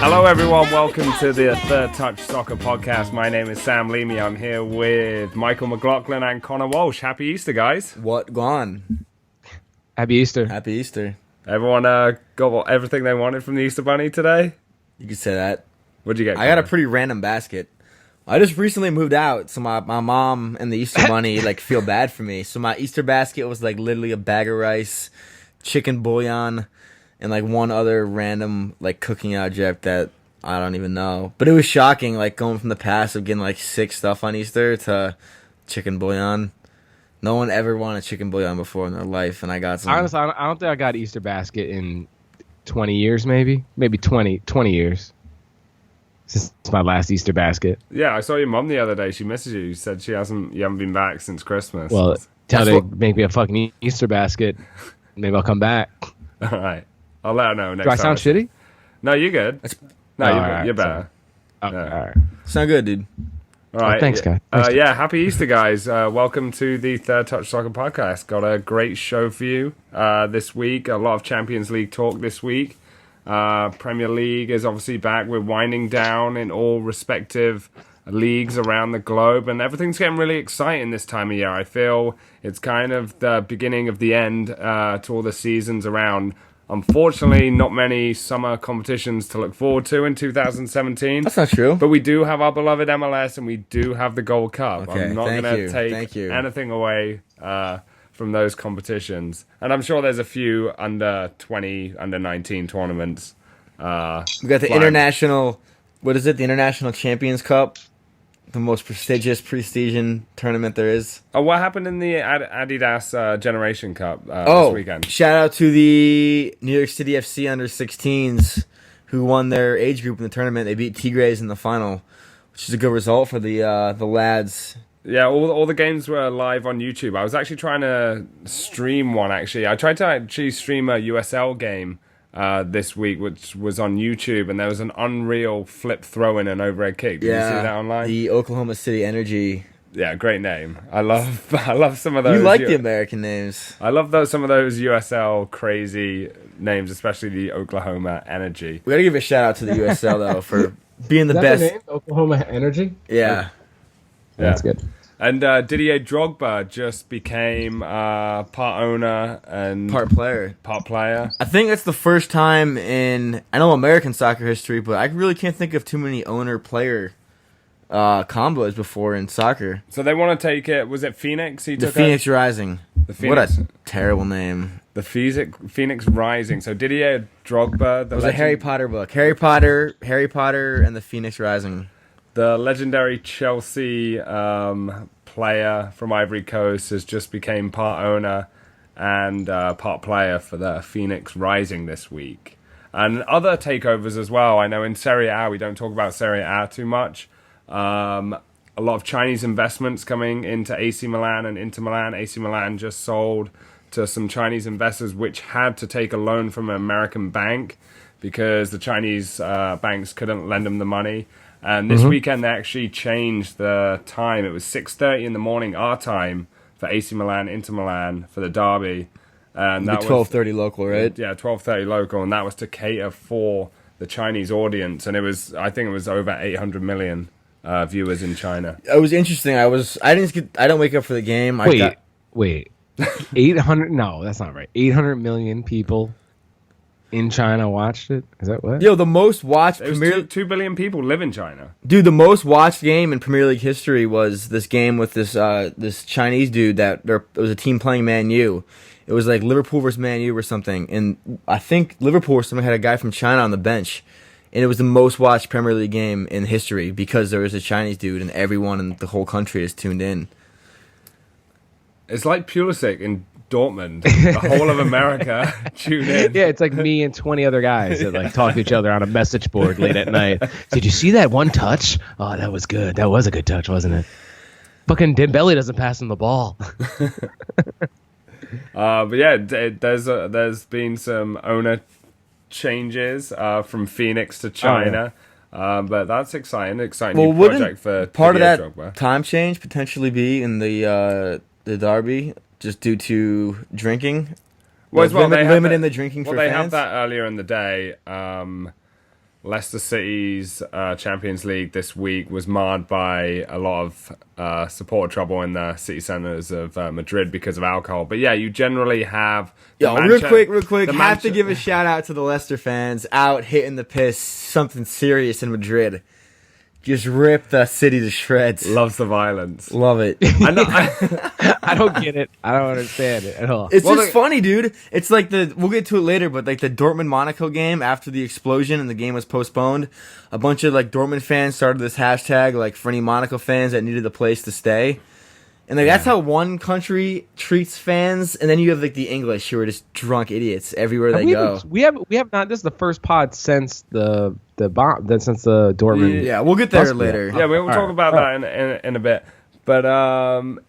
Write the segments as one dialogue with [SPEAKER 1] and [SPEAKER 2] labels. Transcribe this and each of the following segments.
[SPEAKER 1] Hello everyone, welcome to the Third Touch Soccer Podcast. My name is Sam Leamy. I'm here with Michael McLaughlin and Connor Walsh. Happy Easter, guys.
[SPEAKER 2] What gone?
[SPEAKER 3] Happy Easter.
[SPEAKER 2] Happy Easter.
[SPEAKER 1] Everyone got everything they wanted from the Easter Bunny today?
[SPEAKER 2] You could say that.
[SPEAKER 1] What'd you get,
[SPEAKER 2] I got a pretty random basket. I just recently moved out, so my mom and the Easter Bunny feel bad for me. So my Easter basket was literally a bag of rice, chicken bouillon, and one other random cooking object that I don't even know. But it was shocking, going from the past of getting sick stuff on Easter to chicken bouillon. No one ever wanted chicken bouillon before in their life, and I got some.
[SPEAKER 3] Honestly, I don't think I got Easter basket in 20 years, maybe 20 years since my last Easter basket.
[SPEAKER 1] Yeah, I saw your mom the other day. She messaged you. She said you haven't been back since Christmas.
[SPEAKER 3] Well, tell her to make me a fucking Easter basket. Maybe I'll come back.
[SPEAKER 1] All right. I'll let her know next
[SPEAKER 3] Do I
[SPEAKER 1] time.
[SPEAKER 3] sound shitty?
[SPEAKER 1] No, you're good. You're better.
[SPEAKER 3] Okay,
[SPEAKER 1] Yeah.
[SPEAKER 3] all right.
[SPEAKER 2] Sound good, dude.
[SPEAKER 1] All right.
[SPEAKER 3] Thanks, guys.
[SPEAKER 1] Happy Easter, guys. Welcome to the Third Touch Soccer Podcast. Got a great show for you this week. A lot of Champions League talk this week. Premier League is obviously back. We're winding down in all respective leagues around the globe, and everything's getting really exciting this time of year. I feel it's kind of the beginning of the end to all the seasons around. Unfortunately, not many summer competitions to look forward to in 2017.
[SPEAKER 2] That's not true.
[SPEAKER 1] But we do have our beloved MLS, and we do have the Gold Cup.
[SPEAKER 2] Okay,
[SPEAKER 1] I'm not going to take anything away from those competitions. And I'm sure there's a few under 20, under 19 tournaments.
[SPEAKER 2] We got the international, the International Champions Cup, the most prestigious tournament there is.
[SPEAKER 1] Oh, what happened in the Adidas Generation Cup this weekend?
[SPEAKER 2] Shout out to the New York City FC under-16s who won their age group in the tournament. They beat Tigres in the final, which is a good result for the lads.
[SPEAKER 1] Yeah, all the games were live on YouTube. I was actually trying to stream one, actually. I tried to actually stream a USL game this week, which was on YouTube, and there was an unreal flip throw-in and overhead kick. Did you see that online?
[SPEAKER 2] The Oklahoma City Energy.
[SPEAKER 1] Yeah, great name. I love some of those.
[SPEAKER 2] You like the American names.
[SPEAKER 1] I love some of those USL crazy names, especially the Oklahoma Energy.
[SPEAKER 2] We gotta give a shout out to the USL though for being the best.
[SPEAKER 3] Name? Oklahoma Energy.
[SPEAKER 2] Yeah.
[SPEAKER 3] That's good.
[SPEAKER 1] And Didier Drogba just became part owner and
[SPEAKER 2] part player. I think that's the first time in American soccer history, but I really can't think of too many owner-player combos before in soccer.
[SPEAKER 1] So they want to take it. Was it Phoenix?
[SPEAKER 2] The Phoenix Rising. What a terrible name.
[SPEAKER 1] The Phoenix Rising. So Didier Drogba.
[SPEAKER 2] It was a Harry Potter book. Harry Potter, and the Phoenix Rising.
[SPEAKER 1] The legendary Chelsea player from Ivory Coast has just became part owner and part player for the Phoenix Rising this week. And other takeovers as well. I know in Serie A, we don't talk about Serie A too much. A lot of Chinese investments coming into AC Milan and Inter Milan. AC Milan just sold to some Chinese investors which had to take a loan from an American bank because the Chinese banks couldn't lend them the money. And this weekend, they actually changed the time. It was 6:30 in the morning, our time, for AC Milan, Inter Milan, for the derby. And that
[SPEAKER 2] 12:30 local, right?
[SPEAKER 1] Yeah, 12:30 local. And that was to cater for the Chinese audience. And I think it was over 800 million viewers in China.
[SPEAKER 2] It was interesting. I don't wake up for the game.
[SPEAKER 3] Wait. 800? No, that's not right. 800 million people in China watched it? Is that what?
[SPEAKER 2] Yo, the most watched
[SPEAKER 1] Premier 2 billion people live in China.
[SPEAKER 2] Dude, the most watched game in Premier League history was this game with this Chinese dude it was a team playing Man U. It was like Liverpool versus Man U or something. And I think Liverpool or something had a guy from China on the bench. And it was the most watched Premier League game in history because there was a Chinese dude and everyone in the whole country is tuned in.
[SPEAKER 1] It's like Pulisic in Dortmund. The whole of America tune in.
[SPEAKER 3] Yeah, it's like me and 20 other guys that talk to each other on a message board late at night. Did you see that one touch? Oh, that was good. That was a good touch, wasn't it? Fucking Dembele doesn't pass him the ball.
[SPEAKER 1] But yeah, there's been some owner changes from Phoenix to China. But that's exciting new project for
[SPEAKER 2] part of that
[SPEAKER 1] Drogba.
[SPEAKER 2] Time change potentially be in the derby just due to drinking.
[SPEAKER 1] Well,
[SPEAKER 2] limiting the drinking for fans.
[SPEAKER 1] Well, they have that earlier in the day. Leicester City's Champions League this week was marred by a lot of supporter trouble in the city centres of Madrid because of alcohol. But yeah, you generally have...
[SPEAKER 2] real quick, have to give a shout out to the Leicester fans out hitting the piss, something serious in Madrid. Just rip the city to shreds.
[SPEAKER 1] Loves the violence.
[SPEAKER 2] Love it.
[SPEAKER 3] I don't get it. I don't understand it at all.
[SPEAKER 2] It's just funny, dude. It's like we'll get to it later, but like the Dortmund Monaco game after the explosion and the game was postponed, a bunch of like Dortmund fans started this hashtag like for any Monaco fans that needed a place to stay. And like that's how one country treats fans, and then you have like the English who are just drunk idiots everywhere they go.
[SPEAKER 3] We have not. This is the first pod since the bomb. Since the Dortmund.
[SPEAKER 2] Yeah, we'll get there later.
[SPEAKER 1] Yeah, we'll talk about that in a bit. But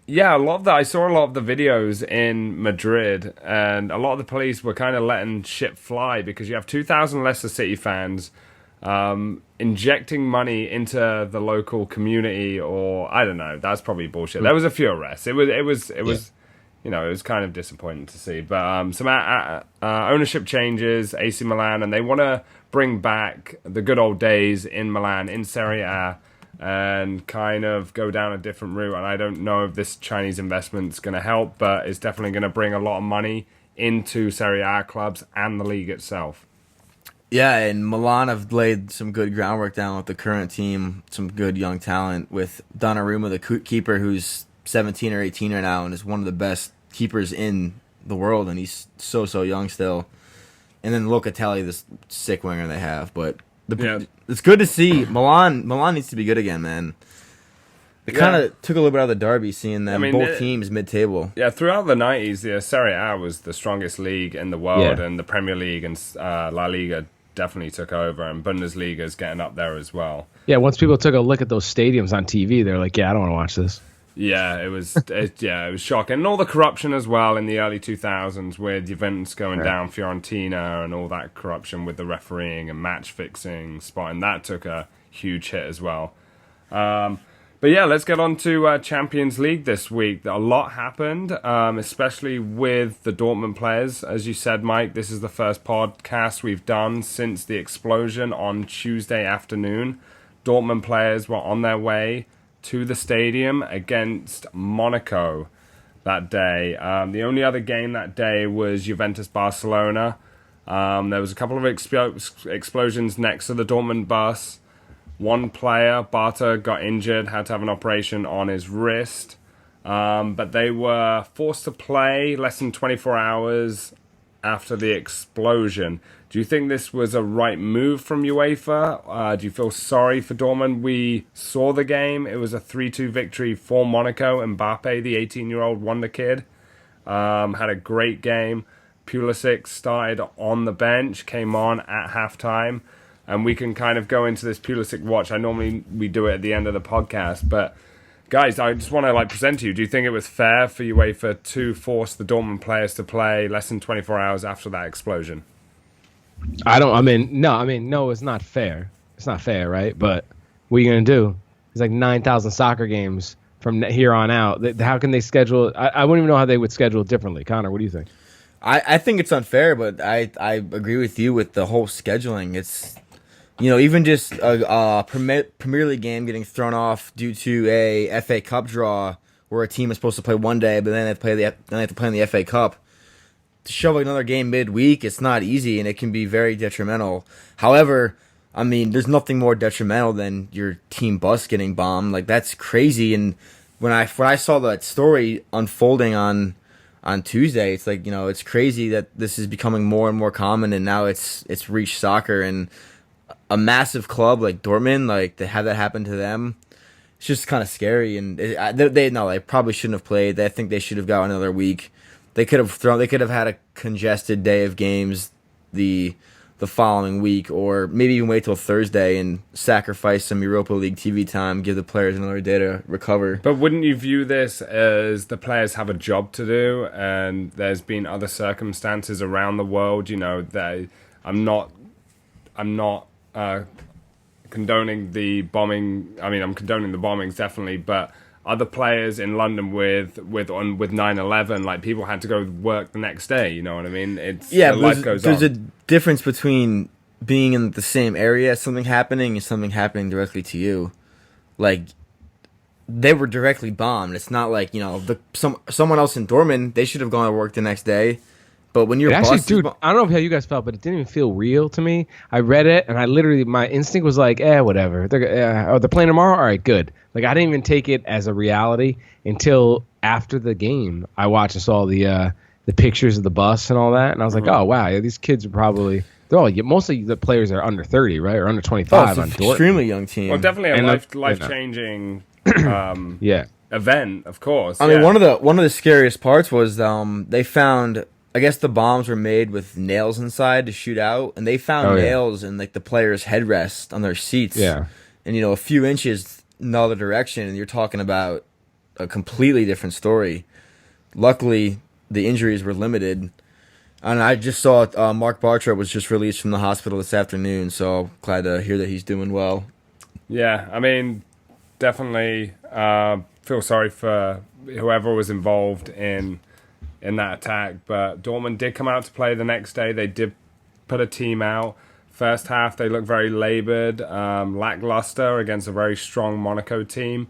[SPEAKER 1] yeah, I saw a lot of the videos in Madrid, and a lot of the police were kind of letting shit fly because you have 2,000 Leicester City fans injecting money into the local community, or I don't know. That's probably bullshit. There was a few arrests. It was you know, it was kind of disappointing to see. But some ownership changes, AC Milan, and they want to bring back the good old days in Milan in Serie A and kind of go down a different route. And I don't know if this Chinese investment's going to help, but it's definitely going to bring a lot of money into Serie A clubs and the league itself.
[SPEAKER 2] Yeah, and Milan have laid some good groundwork down with the current team, some good young talent with Donnarumma, the keeper, who's 17 or 18 right now and is one of the best keepers in the world, and he's so young still. And then Locatelli, this sick winger they have. But it's good to see. Milan needs to be good again, man. It kind of took a little bit out of the derby seeing them, both teams mid-table.
[SPEAKER 1] Yeah, throughout the 90s, the Serie A was the strongest league in the world, and the Premier League and La Liga definitely took over, and Bundesliga's getting up there as well.
[SPEAKER 3] Yeah, once people took a look at those stadiums on TV, they're like, yeah, I don't want to watch this.
[SPEAKER 1] Yeah, it was shocking. And all the corruption as well in the early 2000s with Juventus going down, Fiorentina, and all that corruption with the refereeing and match fixing, spotting. That took a huge hit as well. But yeah, let's get on to Champions League this week. A lot happened, especially with the Dortmund players. As you said, Mike, this is the first podcast we've done since the explosion on Tuesday afternoon. Dortmund players were on their way to the stadium against Monaco that day. The only other game that day was Juventus-Barcelona. There was a couple of explosions next to the Dortmund bus. One player, Barta, got injured, had to have an operation on his wrist. But they were forced to play less than 24 hours after the explosion. Do you think this was a right move from UEFA? Do you feel sorry for Dortmund? We saw the game. It was a 3-2 victory for Monaco. Mbappe, the 18-year-old wonder kid, had a great game. Pulisic started on the bench, came on at halftime. And we can kind of go into this Pulisic watch. We do it at the end of the podcast. But, guys, I just want to present to you. Do you think it was fair for UEFA to force the Dortmund players to play less than 24 hours after that explosion?
[SPEAKER 3] No, it's not fair. It's not fair, right? But what are you going to do? It's like 9,000 soccer games from here on out. How can they schedule? I wouldn't even know how they would schedule it differently. Connor, what do you think?
[SPEAKER 2] I think it's unfair, but I agree with you with the whole scheduling. It's, even just a Premier League game getting thrown off due to a FA Cup draw where a team is supposed to play one day, but then they have to play in the FA Cup. To show another game midweek, it's not easy, and it can be very detrimental. However, there's nothing more detrimental than your team bus getting bombed. Like, that's crazy. And when I saw that story unfolding on Tuesday, it's like, it's crazy that this is becoming more and more common, and now it's reached soccer. And a massive club like Dortmund, like, to have that happen to them, it's just kind of scary. And they probably shouldn't have played. I think they should have got another week. They could have had a congested day of games the following week, or maybe even wait till Thursday and sacrifice some Europa League TV time, give the players another day to recover.
[SPEAKER 1] But wouldn't you view this as the players have a job to do, and there's been other circumstances around the world? I'm not condoning the bombing. I'm condoning the bombings definitely, but other players in London with 9/11, like, people had to go work the next day. You know what I mean? Life goes on.
[SPEAKER 2] There's a difference between being in the same area, something happening and something happening directly to you. Like, they were directly bombed. It's not like, someone else in Dortmund, they should have gone to work the next day. But when your
[SPEAKER 3] actually,
[SPEAKER 2] boss
[SPEAKER 3] dude, I don't know how you guys felt, but it didn't even feel real to me. I read it, and I literally, my instinct was like, whatever. They're playing tomorrow? All right, good. Like, I didn't even take it as a reality until after the game. I watched and saw the pictures of the bus and all that, and I was like, oh, wow, yeah, these kids are probably, mostly the players are under 30, right, or under 25 on Dortmund.
[SPEAKER 2] Extremely young team.
[SPEAKER 1] Well, definitely a life-changing event, of course.
[SPEAKER 2] I mean, one of the scariest parts was they found, I guess the bombs were made with nails inside to shoot out, and they found nails in like the players' headrest on their seats. Yeah, and a few inches in the other direction, and you're talking about a completely different story. Luckily, the injuries were limited, and I just saw Mark Bartra was just released from the hospital this afternoon, so glad to hear that he's doing well.
[SPEAKER 1] Yeah, I mean, definitely feel sorry for whoever was involved in that attack, but Dortmund did come out to play the next day. They did put a team out. First half, they looked very laboured, lackluster against a very strong Monaco team.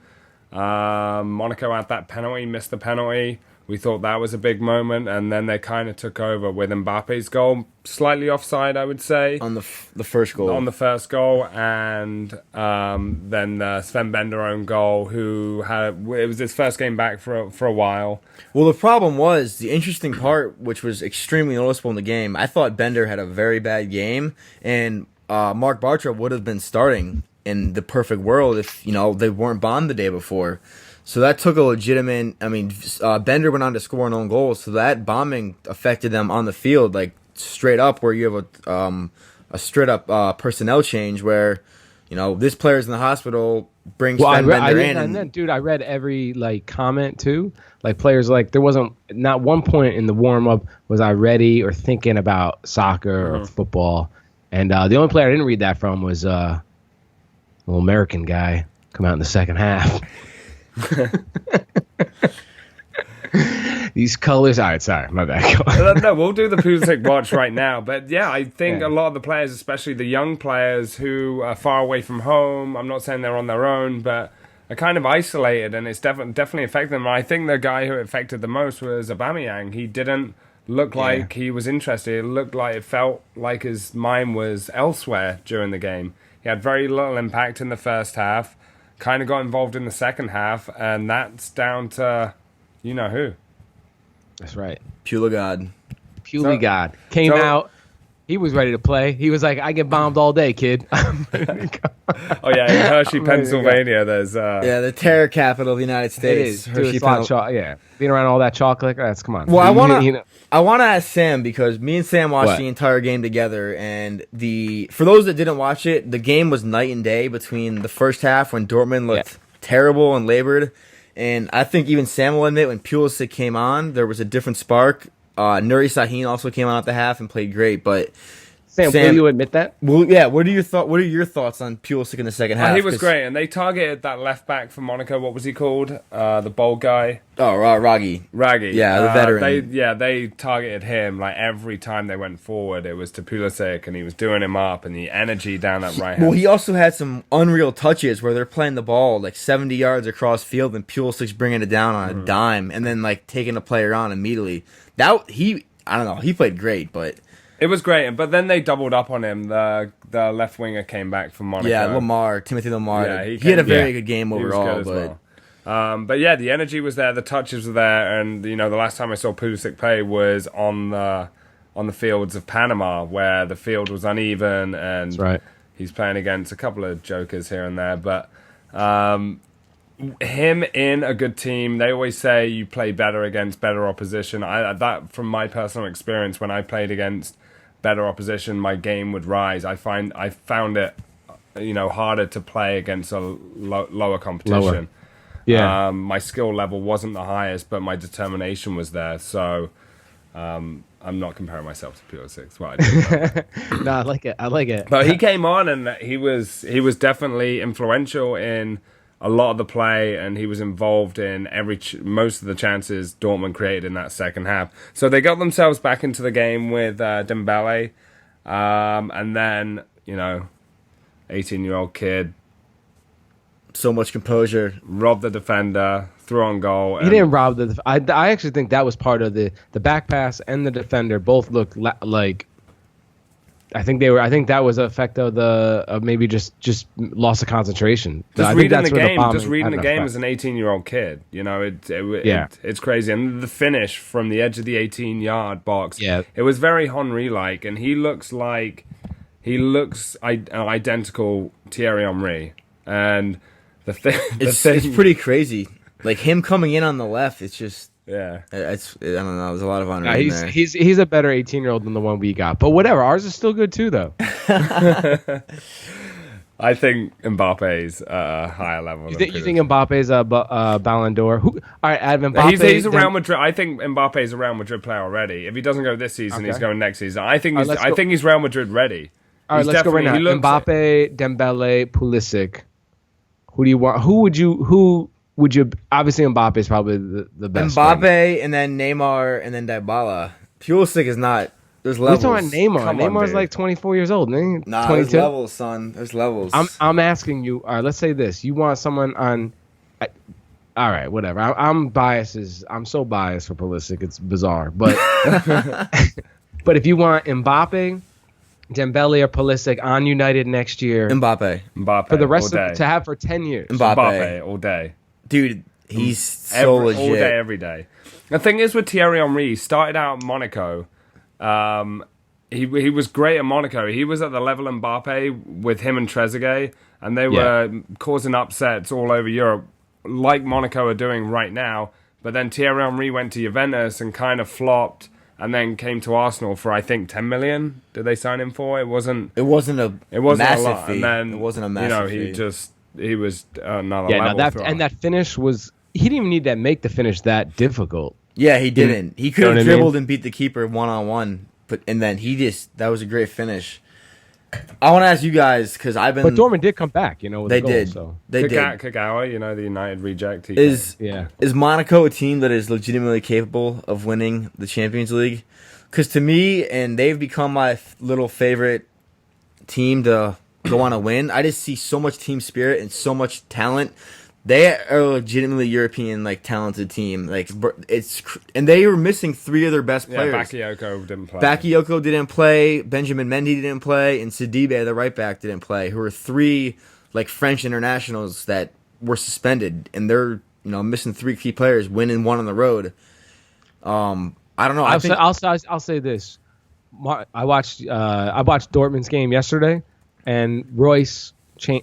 [SPEAKER 1] Monaco had that penalty, missed the penalty. We thought that was a big moment, and then they kind of took over with Mbappe's goal, slightly offside, I would say.
[SPEAKER 2] On the first goal.
[SPEAKER 1] On the first goal, and then Sven Bender own goal, it was his first game back for a while.
[SPEAKER 2] Well, the problem was, the interesting part, which was extremely noticeable in the game, I thought Bender had a very bad game, and Mark Bartra would have been starting in the perfect world if, they weren't bombed the day before. So that took a legitimate. I mean, Bender went on to score an own goal, so that bombing affected them on the field, like straight up, where you have a straight up personnel change where, this player's in the hospital, brings Sven Bender in.
[SPEAKER 3] And then, dude, I read every comment too. Like players, like there wasn't not one point in the warm up was I ready or thinking about soccer or football, and the only player I didn't read that from was a little American guy come out in the second half. These colors. All right, sorry, my bad.
[SPEAKER 1] No, we'll do the Pulisic watch right now. But yeah, I think a lot of the players, especially the young players who are far away from home, I'm not saying they're on their own, but are kind of isolated, and it's definitely affected them. And I think the guy who it affected the most was Aubameyang. He didn't look like he was interested. It felt like his mind was elsewhere during the game. He had very little impact in the first half. Kind of got involved in the second half, and that's down to who.
[SPEAKER 3] That's right.
[SPEAKER 2] Puligod
[SPEAKER 3] came out. He was ready to play. He was like, I get bombed all day, kid.
[SPEAKER 1] Oh, yeah, in Hershey, Pennsylvania, there's...
[SPEAKER 2] the terror capital of the United States.
[SPEAKER 3] It is. Hershey, being around all that chocolate, come on.
[SPEAKER 2] Well, I want to ask Sam, because me and Sam watched the entire game together, and for those that didn't watch it, the game was night and day between the first half when Dortmund looked terrible and labored, and I think even Sam will admit when Pulisic came on, there was a different spark. Nuri Sahin also came on at the half and played great, but
[SPEAKER 3] Sam, will you admit that?
[SPEAKER 2] Well, yeah. What are your thoughts on Pulisic in the second half?
[SPEAKER 1] He was great, and they targeted that left back from Monaco. What was he called? The bold guy.
[SPEAKER 2] Oh, Raggi.
[SPEAKER 1] Yeah,
[SPEAKER 2] the veteran.
[SPEAKER 1] They targeted him like every time they went forward. It was to Pulisic, and he was doing him up, and the energy down that right hand.
[SPEAKER 2] Well, he also had some unreal touches where they're playing the ball like 70 yards across field, and Pulisic's bringing it down on a dime, and then like taking a player on immediately. I don't know. He played great, but.
[SPEAKER 1] It was great, but then they doubled up on him. The left winger came back from Monaco.
[SPEAKER 2] Yeah, Timothy Lamar. Yeah, he had a very good game overall.
[SPEAKER 1] But yeah, the energy was there, the touches were there, and the last time I saw Pulisic play was on the fields of Panama, where the field was uneven, and he's playing against a couple of jokers here and there. But him in a good team, they always say you play better against better opposition. That from my personal experience, when I played against better opposition, my game would rise. I found it, harder to play against a lower competition.
[SPEAKER 3] Yeah.
[SPEAKER 1] My skill level wasn't the highest, but my determination was there. So, I'm not comparing myself to Pulisic. What I did.
[SPEAKER 3] No, I like it.
[SPEAKER 1] But he came on, and he was definitely influential in a lot of the play, and he was involved in most of the chances Dortmund created in that second half. So they got themselves back into the game with Dembele. And then, 18-year-old kid
[SPEAKER 2] So much composure.
[SPEAKER 1] robbed the defender, threw on goal.
[SPEAKER 3] He didn't rob the. I actually think that was part of the back pass and the defender both looked like. I think that was an effect of maybe just loss of concentration.
[SPEAKER 1] Just reading the game as an 18-year-old kid, it's crazy. And the finish from the edge of the 18-yard box, it was very Henry-like, and he looks identical Thierry Henry. And
[SPEAKER 2] it's pretty crazy. Like him coming in on the left, it's just.
[SPEAKER 1] Yeah,
[SPEAKER 2] I don't know. There's a lot of honor in there.
[SPEAKER 3] He's a better 18-year-old than the one we got, but whatever. Ours is still good too, though.
[SPEAKER 1] I think Mbappe's a higher level.
[SPEAKER 3] You think Mbappe's a Ballon d'Or? All right, Adam Mbappe.
[SPEAKER 1] He's a Real Madrid. I think Mbappe's a Real Madrid player already. If he doesn't go this season, he's going next season. I think he's Real Madrid ready.
[SPEAKER 3] All right, let's go right now. Mbappe, Dembele, Pulisic. Who do you want? Who would you? Obviously, Mbappe is probably the best.
[SPEAKER 2] Mbappe, and then Neymar, and then Dybala. Pulisic is not. There's levels.
[SPEAKER 3] We're talking Neymar. Neymar's like 24 years old.
[SPEAKER 2] Nah, 22? There's levels, son. There's levels.
[SPEAKER 3] I'm asking you. All right, let's say this. You want someone on. All right, whatever. I'm biased. I'm so biased for Pulisic. It's bizarre, but but if you want Mbappe, Dembele, or Pulisic on United next year,
[SPEAKER 2] Mbappe
[SPEAKER 3] for the rest of to have for 10 years.
[SPEAKER 1] Mbappe all day.
[SPEAKER 2] Dude, he's so legit.
[SPEAKER 1] All day, every day. The thing is with Thierry Henry, he started out at Monaco. He was great at Monaco. He was at the level of Mbappe with him and Trezeguet, and they were causing upsets all over Europe, like Monaco are doing right now. But then Thierry Henry went to Juventus and kind of flopped, and then came to Arsenal for I think 10 million. Did they sign him for? It wasn't a
[SPEAKER 2] massive
[SPEAKER 1] lot.
[SPEAKER 2] fee.
[SPEAKER 1] And then
[SPEAKER 2] it wasn't a massive fee.
[SPEAKER 1] He was another level.
[SPEAKER 3] And that finish was. He didn't even need to make the finish that difficult.
[SPEAKER 2] Yeah, he didn't. He could have dribbled and beat the keeper 1-on-1, and then that was a great finish. I want to ask you guys because But
[SPEAKER 3] Dortmund did come back, with
[SPEAKER 2] they
[SPEAKER 3] a goal,
[SPEAKER 2] did.
[SPEAKER 3] So.
[SPEAKER 2] They did.
[SPEAKER 1] Kagawa, the United reject.
[SPEAKER 2] Is Monaco a team that is legitimately capable of winning the Champions League? Because to me, and they've become my little favorite team to go on a win. I just see so much team spirit and so much talent. They are a legitimately European talented team. And they were missing 3 of their best players.
[SPEAKER 1] Bakayoko didn't play.
[SPEAKER 2] Bakayoko didn't play. Benjamin Mendy didn't play, and Sidibe, the right back, didn't play. Who were 3 French internationals that were suspended, and they're missing 3 key players, winning 1 on the road. I don't know.
[SPEAKER 3] I'll say this. I watched Dortmund's game yesterday. And Royce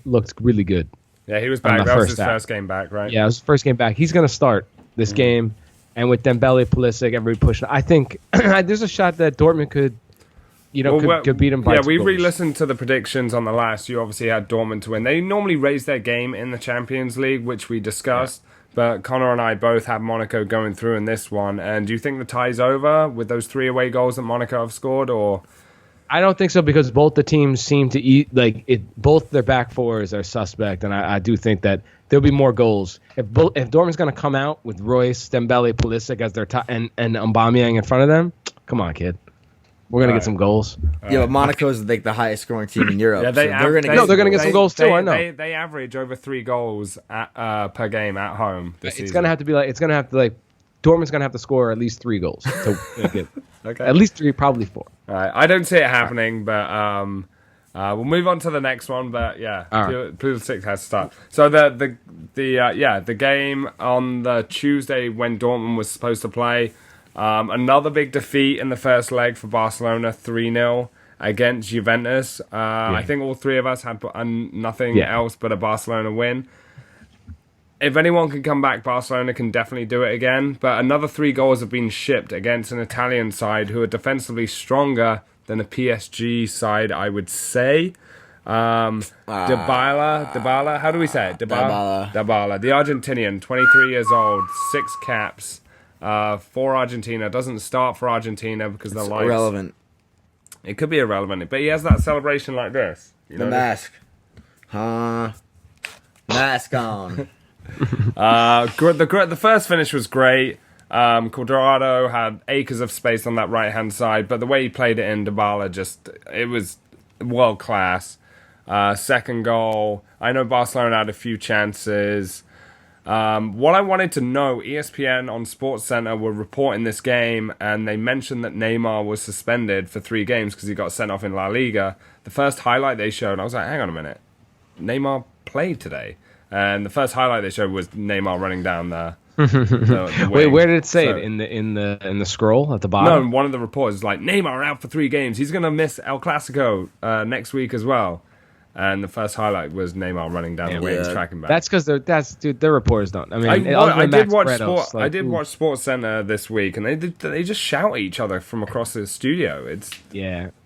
[SPEAKER 3] looked really good.
[SPEAKER 1] Yeah, he was back. That was his first game back, right?
[SPEAKER 3] Yeah, it was his first game back. He's going to start this game. And with Dembele, Pulisic, everybody pushing. I think there's a shot that Dortmund could beat him by 2
[SPEAKER 1] we
[SPEAKER 3] goals.
[SPEAKER 1] re-listened to the predictions on the last. You obviously had Dortmund to win. They normally raise their game in the Champions League, which we discussed. Yeah. But Connor and I both have Monaco going through in this one. And do you think the tie's over with those 3 away goals that Monaco have scored, or...
[SPEAKER 3] I don't think so because both the teams seem to eat both their back fours are suspect, and I do think that there'll be more goals if Dortmund's going to come out with Royce, Dembele, Pulisic as their top and Aubameyang in front of them. Come on, kid, we're going to get some goals.
[SPEAKER 2] But Monaco's the highest scoring team in Europe.
[SPEAKER 1] Yeah,
[SPEAKER 2] they're
[SPEAKER 3] going to get some goals too. I know
[SPEAKER 1] they average over 3 goals per game at home.
[SPEAKER 3] It's going to have to be Dortmund's going to have to score at least 3 goals to get.
[SPEAKER 1] Okay.
[SPEAKER 3] At least 3, probably 4.
[SPEAKER 1] All right. I don't see it happening, but we'll move on to the next one. But yeah, Pulisic has to start. So the game on the Tuesday when Dortmund was supposed to play, another big defeat in the first leg for Barcelona, 3-0 against Juventus. I think all 3 of us had nothing else but a Barcelona win. If anyone can come back, Barcelona can definitely do it again. But another 3 goals have been shipped against an Italian side who are defensively stronger than a PSG side, I would say. Dybala, how do we say it? Dybala. The Argentinian, 23 years old, 6 caps for Argentina. Doesn't start for Argentina because the lights...
[SPEAKER 2] irrelevant.
[SPEAKER 1] It could be irrelevant, but he has that celebration like this.
[SPEAKER 2] The mask. Mask on.
[SPEAKER 1] The first finish was great. Cuadrado had acres of space on that right-hand side, but the way he played it in, Dybala it was world-class. Second goal, I know Barcelona had a few chances. What I wanted to know, ESPN on SportsCenter were reporting this game, and they mentioned that Neymar was suspended for 3 games because he got sent off in La Liga. The first highlight they showed, I was like, hang on a minute, Neymar played today. And the first highlight they showed was Neymar running down the wing.
[SPEAKER 3] Wait, where did it say it? In the scroll at the bottom?
[SPEAKER 1] No, one of the reports is like, Neymar out for 3 games. He's going to miss El Clasico next week as well. And the first highlight was Neymar running down the wings, tracking back.
[SPEAKER 3] That's because their reporters don't. I mean,
[SPEAKER 1] I did watch SportsCenter this week, and they just shout at each other from across the studio.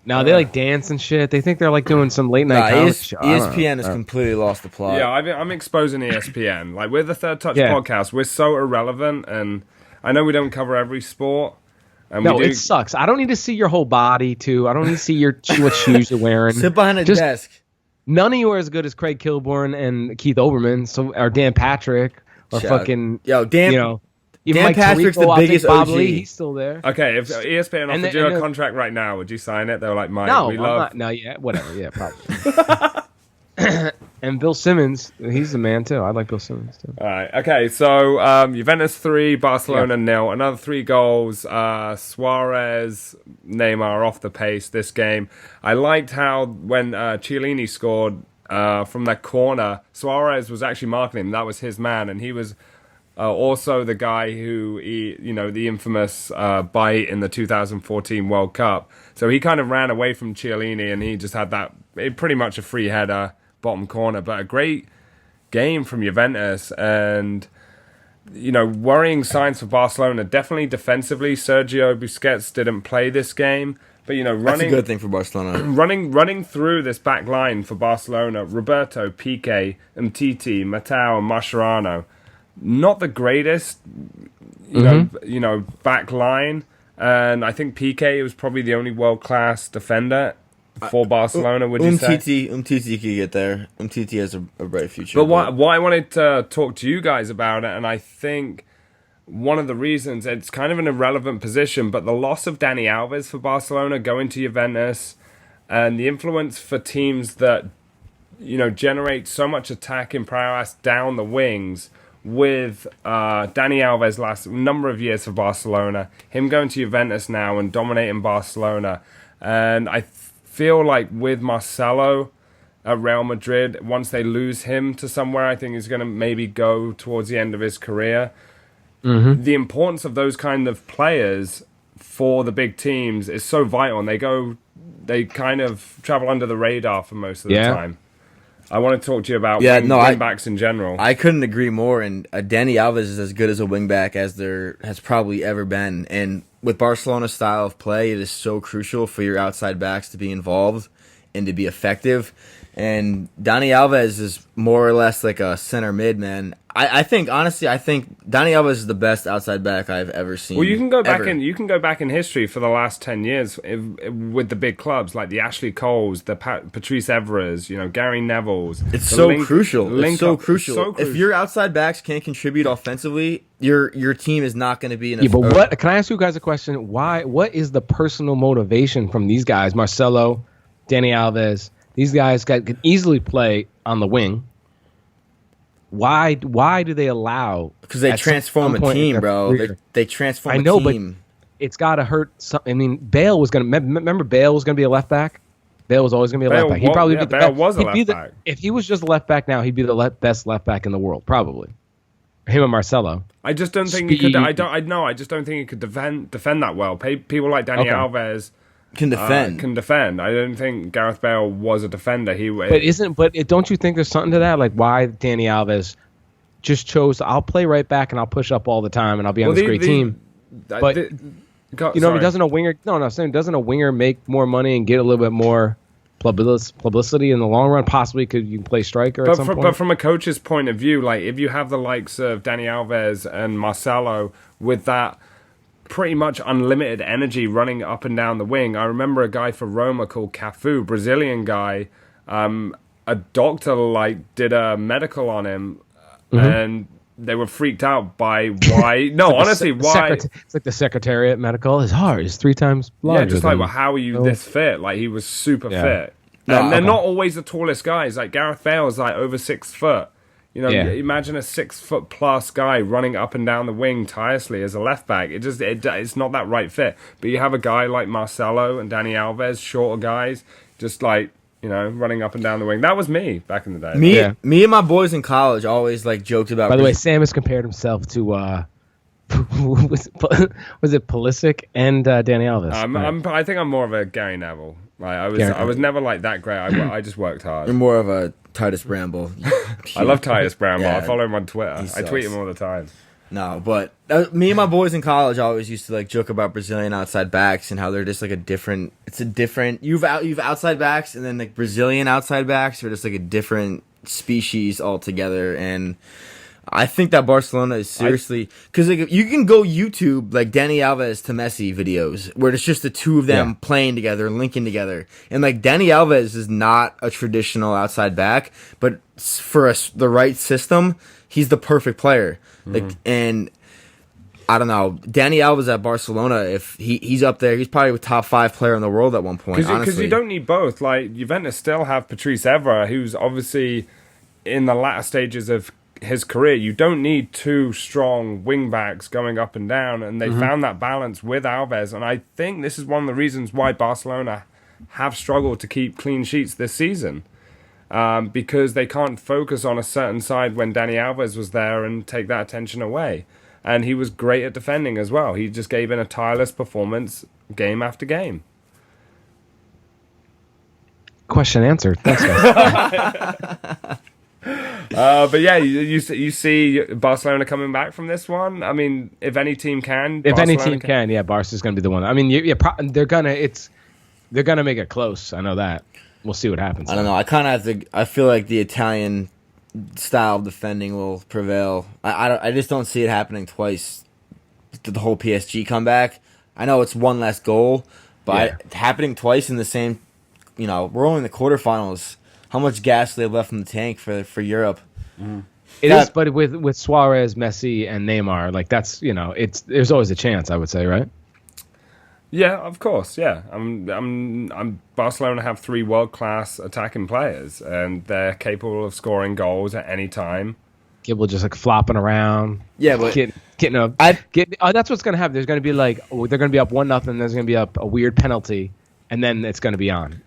[SPEAKER 3] No, they like dance and shit. They think they're like doing some late night comedy show.
[SPEAKER 2] ESPN has completely lost the plot.
[SPEAKER 1] Yeah, I'm exposing ESPN. Like, we're the Third Touch podcast. We're so irrelevant, and I know we don't cover every sport.
[SPEAKER 3] It sucks. I don't need to see your whole body too. I don't need to see what shoes you're wearing.
[SPEAKER 2] Sit behind a desk.
[SPEAKER 3] None of you are as good as Craig Kilborn and Keith Olbermann, or Dan Patrick, or Dan.
[SPEAKER 2] Dan
[SPEAKER 3] Mike
[SPEAKER 2] Patrick's
[SPEAKER 3] Tirico,
[SPEAKER 2] the biggest OG.
[SPEAKER 3] He's still there.
[SPEAKER 1] Okay, if ESPN offered you a contract right now, would you sign it? They were like, Mike,
[SPEAKER 3] whatever, probably. And Bill Simmons, he's the man too. I like Bill Simmons too.
[SPEAKER 1] All right, okay, so Juventus 3, Barcelona 0. Another 3 goals. Suarez, Neymar off the pace this game. I liked how when Chiellini scored from that corner, Suarez was actually marking him. That was his man, and he was also the guy who, the infamous bite in the 2014 World Cup. So he kind of ran away from Chiellini, and he just had pretty much a free header, bottom corner. But a great game from Juventus, and worrying signs for Barcelona. Definitely defensively, Sergio Busquets didn't play this game. But
[SPEAKER 2] that's a good thing for Barcelona.
[SPEAKER 1] Running through this back line for Barcelona, Roberto, Piqué, Umtiti, Matao, and Mascherano. Not the greatest, back line, and I think Piqué was probably the only world-class defender for Barcelona. Would you say?
[SPEAKER 2] Umtiti could get there. Umtiti has a bright future.
[SPEAKER 1] But why I wanted to talk to you guys about it, and I think one of the reasons, it's kind of an irrelevant position, but the loss of Dani Alves for Barcelona going to Juventus, and the influence for teams that generate so much attacking prowess down the wings. With Dani Alves last number of years for Barcelona, him going to Juventus now and dominating Barcelona. And I feel like with Marcelo at Real Madrid, once they lose him to somewhere, I think he's going to maybe go towards the end of his career. Mm-hmm. The importance of those kind of players for the big teams is so vital, and they kind of travel under the radar for most of the time. I want to talk to you about wing-backs in general.
[SPEAKER 2] I couldn't agree more, and Dani Alves is as good as a wing-back as there has probably ever been. And with Barcelona's style of play, it is so crucial for your outside backs to be involved and to be effective. And Dani Alves is more or less like a center mid, man. I think Dani Alves is the best outside back I've ever seen.
[SPEAKER 1] Well, you can go back in history for the last 10 years with the big clubs like the Ashley Coles, the Patrice Evras, Gary Neville's.
[SPEAKER 2] It's so crucial. It's so crucial. If your outside backs can't contribute offensively, your team is not going to be in a...
[SPEAKER 3] Yeah, but can I ask you guys a question? What is the personal motivation from these guys? Marcelo, Dani Alves, these guys could easily play on the wing. Why do they allow?
[SPEAKER 2] Because they transform a team, bro. They transform a team. I know, but
[SPEAKER 3] it's got to hurt. Bale was going to... Remember Bale was going to be a left back? Bale was always going to be a left back. He'd probably be the
[SPEAKER 1] Bale was a left back.
[SPEAKER 3] If he was just a left back now, he'd be the best left back in the world, probably. Him and Marcelo.
[SPEAKER 1] I just don't think he could... I just don't think he could defend that well. People like Dani Alves...
[SPEAKER 2] Can defend.
[SPEAKER 1] I don't think Gareth Bale was a defender.
[SPEAKER 3] Don't you think there's something to that? Like why Dani Alves just chose, I'll play right back and I'll push up all the time and I'll be on this great team. But doesn't a winger? No, I'm saying doesn't a winger make more money and get a little bit more publicity in the long run? Possibly could you play striker at some point?
[SPEAKER 1] But from a coach's point of view, like if you have the likes of Dani Alves and Marcelo with that pretty much unlimited energy running up and down the wing. I remember a guy for Roma called Cafu, Brazilian guy. A doctor did a medical on him, and they were freaked out by why. No, honestly, why?
[SPEAKER 3] It's like the Secretariat Medical. His heart is 3 times larger.
[SPEAKER 1] Yeah, just like, well, how are you this fit? Like, he was super fit.
[SPEAKER 2] No,
[SPEAKER 1] And they're
[SPEAKER 2] okay.
[SPEAKER 1] not always the tallest guys. Like, Gareth Bale's like over 6 foot. You know,
[SPEAKER 3] Yeah.
[SPEAKER 1] imagine a 6 foot plus guy running up and down the wing tirelessly as a left back. It's not that right fit. But you have a guy like Marcelo and Dani Alves, shorter guys, just like, you know, running up and down the wing. That was me back in the day.
[SPEAKER 2] Me and my boys in college always like joked about.
[SPEAKER 3] By the way, Sam has compared himself to was it Pulisic and Dani Alves?
[SPEAKER 1] I think I'm more of a Gary Neville. Like, I was never like that great. I just worked hard.
[SPEAKER 2] you're more of a Titus Bramble.
[SPEAKER 1] I love Titus Bramble.
[SPEAKER 2] Yeah,
[SPEAKER 1] I follow him on Twitter. I
[SPEAKER 2] sucks.
[SPEAKER 1] tweet him all the time.
[SPEAKER 2] No, but me and my boys in college always used to like joke about Brazilian outside backs and how they're just like a different. It's a different. You've outside backs and then like Brazilian outside backs are just like a different species altogether. And I think that Barcelona is seriously because like, you can go YouTube like Dani Alves to Messi videos where it's just the two of them playing together, linking together, and like Dani Alves is not a traditional outside back, but for the right system, he's the perfect player. Like, and I don't know, Dani Alves at Barcelona, if he's up there, he's probably a top 5 player in the world at one point.
[SPEAKER 1] Because you don't need both. Like, Juventus still have Patrice Evra, who's obviously in the latter stages of his career. You don't need 2 strong wing backs going up and down, and they found that balance with Alves. And I think this is one of the reasons why Barcelona have struggled to keep clean sheets this season. Because they can't focus on a certain side when Dani Alves was there and take that attention away. And he was great at defending as well. He just gave in a tireless performance game after game.
[SPEAKER 3] Question answered. Thanks, guys.
[SPEAKER 1] But yeah, you see Barcelona coming back from this one. I mean, if any team can,
[SPEAKER 3] If any
[SPEAKER 1] Barcelona
[SPEAKER 3] team can, yeah, Barca's going to be the one. I mean, they're gonna make it close. I know that. We'll see what happens.
[SPEAKER 2] I don't know. I kind of have to. I feel like the Italian style of defending will prevail. I just don't see it happening twice. The whole PSG comeback. I know it's one less goal, but happening twice in the same. You know, we're only in the quarterfinals. How much gas do they have left in the tank for Europe?
[SPEAKER 3] It is, but with Suarez, Messi, and Neymar, like that's there's always a chance. I would say, right?
[SPEAKER 1] Yeah, of course. Yeah, I'm Barcelona have 3 world-class attacking players, and they're capable of scoring goals at any time.
[SPEAKER 3] Gibble just like flopping around.
[SPEAKER 2] Yeah, but
[SPEAKER 3] getting up. That's what's gonna happen. There's gonna be they're gonna be up 1-0. There's gonna be up a weird penalty, and then it's gonna be on.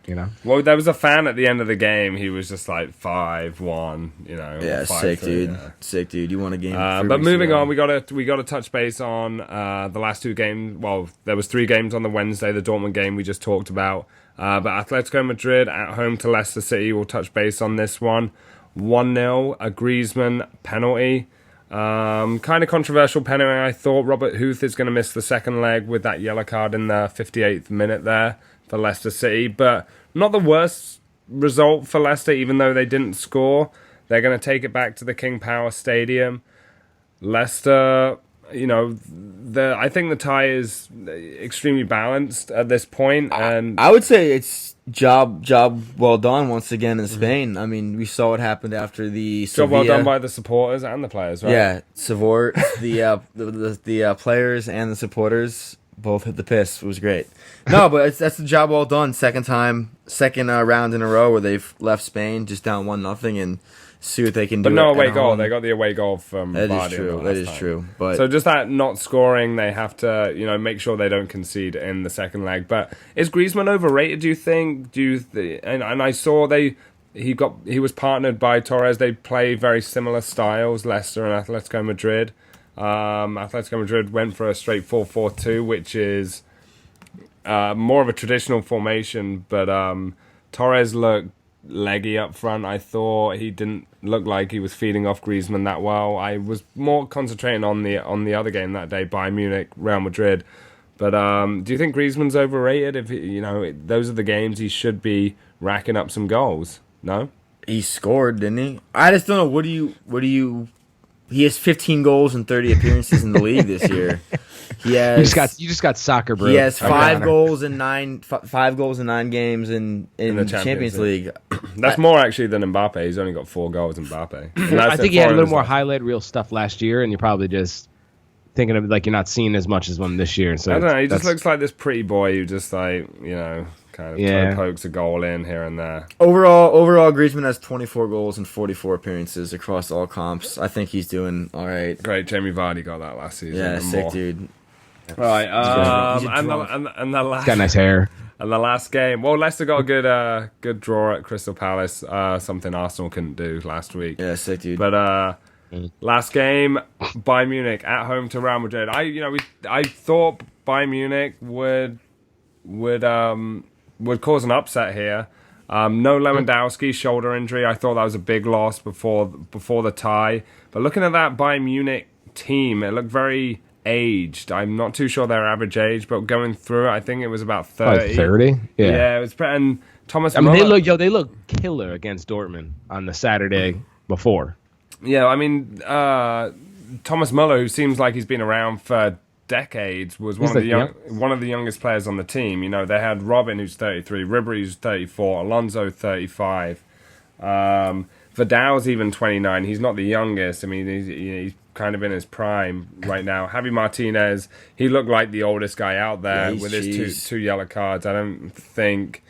[SPEAKER 1] Well, there was a fan at the end of the game. He was just like 5-1.
[SPEAKER 2] Yeah,
[SPEAKER 1] 5-3,
[SPEAKER 2] sick, dude.
[SPEAKER 1] yeah.
[SPEAKER 2] Sick, dude. You won a game.
[SPEAKER 1] But moving on, we got to touch base on the last 2 games. Well, there was 3 games on the Wednesday. The Dortmund game we just talked about. But Atletico Madrid at home to Leicester City. We'll touch base on this one. 1-0, a Griezmann penalty. Kind of controversial penalty, I thought. Robert Huth is going to miss the second leg with that yellow card in the 58th minute there for Leicester City. But not the worst result for Leicester, even though they didn't score. They're going to take it back to the King Power Stadium. Leicester, I think the tie is extremely balanced at this point, and
[SPEAKER 2] I would say it's job well done once again in Spain. I mean, we saw what happened after the
[SPEAKER 1] job well
[SPEAKER 2] Sevilla.
[SPEAKER 1] done by the supporters and the players, right?
[SPEAKER 2] Yeah, the players and the supporters both hit the piss. It was great. No, but that's the job well done. Second round in a row where they've left Spain just down 1-0 and see what they can do.
[SPEAKER 1] But no away
[SPEAKER 2] at
[SPEAKER 1] goal.
[SPEAKER 2] home.
[SPEAKER 1] They got the away goal from
[SPEAKER 2] That
[SPEAKER 1] Vardy
[SPEAKER 2] is true.
[SPEAKER 1] last
[SPEAKER 2] That is
[SPEAKER 1] time.
[SPEAKER 2] true. But
[SPEAKER 1] So just that not scoring, they have to, make sure they don't concede in the second leg. But is Griezmann overrated? Do you think? And I saw he was partnered by Torres. They play very similar styles, Leicester and Atletico Madrid. Atletico Madrid went for a straight 4-4-2, which is more of a traditional formation. But Torres looked leggy up front. I thought he didn't look like he was feeding off Griezmann that well. I was more concentrating on the other game that day, Bayern Munich, Real Madrid. But do you think Griezmann's overrated? If those are the games he should be racking up some goals. No,
[SPEAKER 2] he scored, didn't he? I just don't know. What do you? He has 15 goals and 30 appearances in the league this year. He has,
[SPEAKER 3] you just got soccer, bro.
[SPEAKER 2] He has
[SPEAKER 3] Okay.
[SPEAKER 2] 5 goals in 9 games in
[SPEAKER 1] the
[SPEAKER 2] Champions League.
[SPEAKER 1] That's more actually than Mbappe. He's only got 4 goals. Mbappe. And
[SPEAKER 3] I
[SPEAKER 1] that's
[SPEAKER 3] think he had a little more
[SPEAKER 1] high.
[SPEAKER 3] highlight reel stuff last year, and you're probably just thinking of like you're not seeing as much as one this year. So
[SPEAKER 1] I don't know. He just
[SPEAKER 3] that's-
[SPEAKER 1] looks like this pretty boy who just like kind of pokes a goal in here and there.
[SPEAKER 2] Overall, Griezmann has 24 goals and 44 appearances across all comps. I think he's doing all right.
[SPEAKER 1] Great, Jamie Vardy got that last season.
[SPEAKER 2] Yeah,
[SPEAKER 1] and
[SPEAKER 2] sick
[SPEAKER 1] more.
[SPEAKER 2] dude.
[SPEAKER 1] All right,
[SPEAKER 2] He's a drunk.
[SPEAKER 1] and the last
[SPEAKER 3] got nice hair.
[SPEAKER 1] and the last game. Well, Leicester got a good draw at Crystal Palace. Something Arsenal couldn't do last week.
[SPEAKER 2] Yeah, sick dude.
[SPEAKER 1] But last game, Bayern Munich at home to Real Madrid. I thought Bayern Munich would cause an upset here. No Lewandowski shoulder injury. I thought that was a big loss before the tie. But looking at that Bayern Munich team, it looked very aged. I'm not too sure their average age, but going through it, I think it was about 30.
[SPEAKER 3] 30?
[SPEAKER 1] Yeah, it was. And Thomas.
[SPEAKER 3] I mean,
[SPEAKER 1] Müller,
[SPEAKER 3] they look killer against Dortmund on the Saturday before.
[SPEAKER 1] Yeah, I mean, Thomas Müller, who seems like he's been around for decades, was one of the youngest players on the team. You know, they had Robin, who's 33, Ribery, who's 34, Alonso, 35. Vidal's even 29. He's not the youngest. I mean, he's kind of in his prime right now. Javi Martinez, he looked like the oldest guy out there with his two yellow cards. I don't think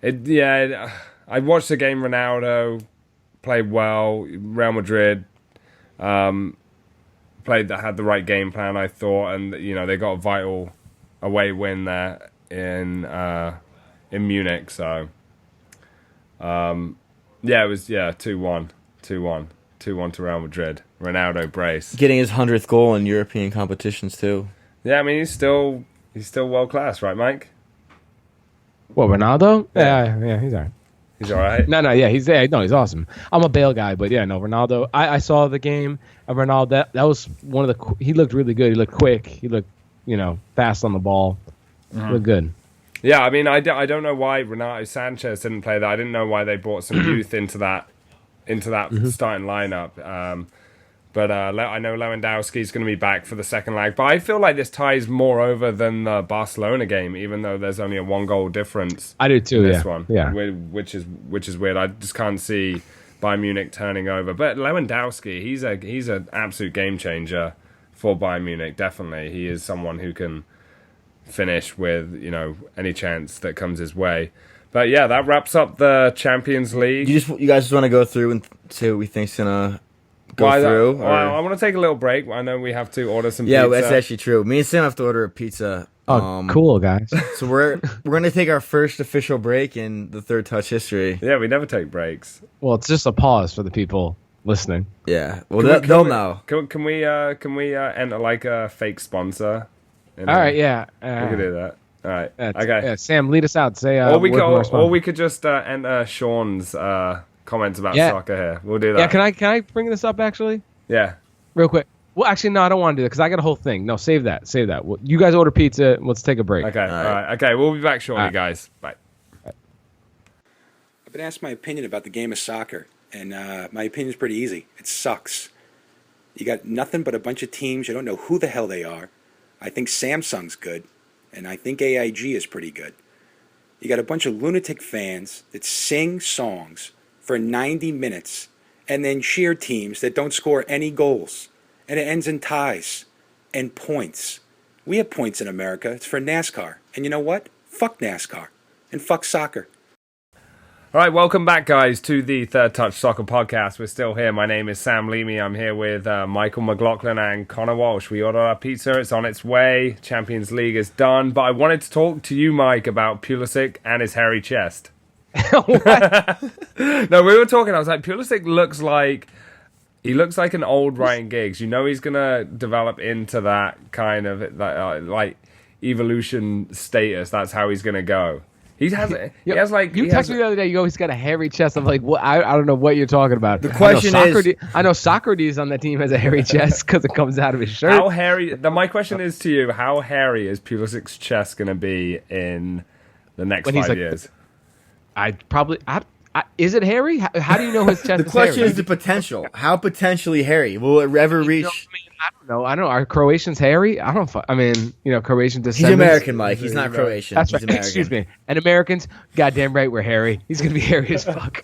[SPEAKER 1] it. Yeah, I watched the game. Ronaldo played well. Real Madrid had the right game plan, I thought, and they got a vital away win there in Munich. So it was 2-1 to Real Madrid. Ronaldo brace.
[SPEAKER 2] Getting his 100th goal in European competitions too.
[SPEAKER 1] Yeah, I mean he's still world class, right, Mike?
[SPEAKER 3] What, Ronaldo? Yeah, he's all right.
[SPEAKER 1] He's all right.
[SPEAKER 3] No, yeah, he's awesome. I'm a Bale guy, but yeah, no, Ronaldo. I saw the game of Ronaldo. That was one of the. He looked really good. He looked quick. He looked, fast on the ball. He looked good.
[SPEAKER 1] Yeah, I mean, I don't know why Renato Sanchez didn't play that. I didn't know why they brought some youth into that starting lineup. But I know Lewandowski's going to be back for the second leg. But I feel like this ties more over than the Barcelona game, even though there's only a 1-goal difference.
[SPEAKER 3] I do too.
[SPEAKER 1] In this
[SPEAKER 3] yeah,
[SPEAKER 1] one,
[SPEAKER 3] yeah.
[SPEAKER 1] Which is weird. I just can't see Bayern Munich turning over. But Lewandowski, he's an absolute game changer for Bayern Munich. Definitely, he is someone who can finish with any chance that comes his way. But yeah, that wraps up the Champions League.
[SPEAKER 2] You guys just want to go through and see what we think's gonna go through?
[SPEAKER 1] I want to take a little break. I know we have to order some
[SPEAKER 2] Yeah,
[SPEAKER 1] pizza.
[SPEAKER 2] that's actually true. Me and Sam have to order a pizza.
[SPEAKER 3] Oh, cool, guys.
[SPEAKER 2] So we're gonna take our first official break in the Third Touch history.
[SPEAKER 1] Yeah, we never take breaks.
[SPEAKER 3] Well, it's just a pause for the people listening.
[SPEAKER 2] Yeah, well they'll know.
[SPEAKER 1] Can we enter like a fake sponsor?
[SPEAKER 3] All right, yeah.
[SPEAKER 1] We can do that. All right. Okay.
[SPEAKER 3] Yeah, Sam, lead us out. Say,
[SPEAKER 1] or we could just enter Sean's comments about soccer here. We'll do that.
[SPEAKER 3] Yeah, can I bring this up actually?
[SPEAKER 1] Yeah.
[SPEAKER 3] Real quick. Well, actually, no, I don't want to do that because I got a whole thing. No, save that. Well, you guys order pizza. Let's take a break.
[SPEAKER 1] Okay. All right. Okay, we'll be back shortly, guys. Bye.
[SPEAKER 4] I've been asked my opinion about the game of soccer, and my opinion is pretty easy. It sucks. You got nothing but a bunch of teams. You don't know who the hell they are. I think Samsung's good, and I think AIG is pretty good. You got a bunch of lunatic fans that sing songs for 90 minutes and then cheer teams that don't score any goals. And it ends in ties and points. We have points in America. It's for NASCAR. And you know what? Fuck NASCAR. And fuck soccer.
[SPEAKER 1] All right, welcome back, guys, to the Third Touch Soccer Podcast. We're still here. My name is Sam Leamy. I'm here with Michael McLaughlin and Connor Walsh. We ordered our pizza. It's on its way. Champions League is done. But I wanted to talk to you, Mike, about Pulisic and his hairy chest. No, we were talking. I was like, Pulisic looks like an old Ryan Giggs. You know he's going to develop into that kind of like evolution status. That's how he's going to go. He has like
[SPEAKER 3] you texted me the other day. You go, he's got a hairy chest. I'm like, what? I don't know what you're talking about.
[SPEAKER 2] The question is,
[SPEAKER 3] I know Socrates on that team has a hairy chest because it comes out of his shirt.
[SPEAKER 1] How hairy? My question is to you: how hairy is Pulisic's chest going to be in the next 5 years?
[SPEAKER 3] I Is it hairy? How do you know his chest
[SPEAKER 2] The
[SPEAKER 3] is
[SPEAKER 2] question
[SPEAKER 3] hairy?
[SPEAKER 2] is the potential. How potentially hairy will it ever reach?
[SPEAKER 3] I don't know. I don't know. Are Croatians hairy? I don't. I mean, Croatian
[SPEAKER 2] He's
[SPEAKER 3] descendants.
[SPEAKER 2] American, Mike. He's not Croatian.
[SPEAKER 3] That's
[SPEAKER 2] He's
[SPEAKER 3] right.
[SPEAKER 2] American.
[SPEAKER 3] Excuse me. And Americans, goddamn right, we're hairy. He's gonna be hairy as fuck.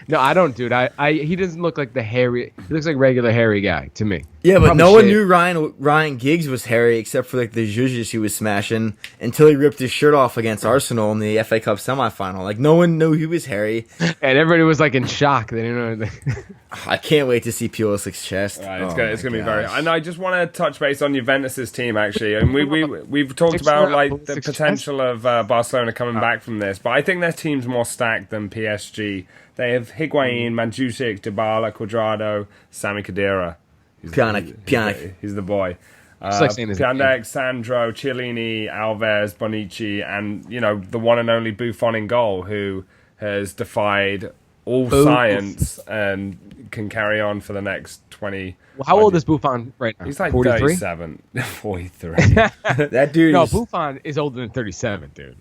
[SPEAKER 3] No, I don't, dude. He doesn't look like the hairy. He looks like a regular hairy guy to me.
[SPEAKER 2] Yeah, but
[SPEAKER 3] Probably
[SPEAKER 2] no one
[SPEAKER 3] shaved.
[SPEAKER 2] knew Ryan Giggs was hairy except for like the zhuzhes he was smashing until he ripped his shirt off against Arsenal in the FA Cup semifinal. Like no one knew he was hairy.
[SPEAKER 3] And everybody was like in shock. They didn't know anything.
[SPEAKER 2] I can't wait to see Pulisic's chest.
[SPEAKER 1] Right,
[SPEAKER 2] Oh
[SPEAKER 1] it's
[SPEAKER 2] my
[SPEAKER 1] gonna be very.
[SPEAKER 2] gosh.
[SPEAKER 1] And I just want to touch base on Juventus's team actually, and we've talked about like the potential of Barcelona coming back from this, but I think their team's more stacked than PSG. They have Higuain, Mandzukic, Dybala, Cuadrado, Sami Khedira.
[SPEAKER 2] Pjanic.
[SPEAKER 1] He's the boy.
[SPEAKER 3] It's like saying his name.
[SPEAKER 1] Pjanic, Sandro, Chiellini, Alves, Bonucci, and the one and only Buffon in goal, who has defied all science and can carry on for the next 20.
[SPEAKER 3] Well, how old is Buffon right now?
[SPEAKER 1] He's like
[SPEAKER 3] 43?
[SPEAKER 1] 37, 43.
[SPEAKER 2] That dude.
[SPEAKER 3] No,
[SPEAKER 2] is-
[SPEAKER 3] Buffon is older than 37, dude.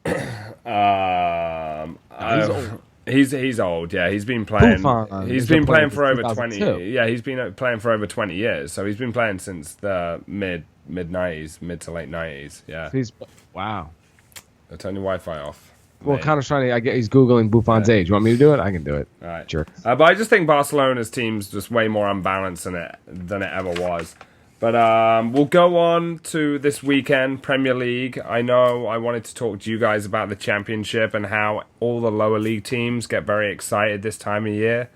[SPEAKER 3] He's old.
[SPEAKER 1] He's old. Yeah, he's been playing.
[SPEAKER 3] Buffon
[SPEAKER 1] He's
[SPEAKER 3] has
[SPEAKER 1] been
[SPEAKER 3] been
[SPEAKER 1] playing
[SPEAKER 3] playing
[SPEAKER 1] for over
[SPEAKER 3] since
[SPEAKER 1] 20.
[SPEAKER 3] 2002.
[SPEAKER 1] Yeah, he's been playing for over 20 years. So he's been playing since the mid 90s, mid to late 90s. Yeah.
[SPEAKER 3] Wow.
[SPEAKER 1] I'll turn your Wi-Fi off.
[SPEAKER 3] Well,
[SPEAKER 1] mate.
[SPEAKER 3] Connor's trying to. He's googling Buffon's age. You want me to do it? I can do it.
[SPEAKER 1] All right.
[SPEAKER 3] Sure.
[SPEAKER 1] But I just think Barcelona's team's just way more unbalanced than it ever was. But we'll go on to this weekend, Premier League. I know I wanted to talk to you guys about the Championship and how all the lower league teams get very excited this time of year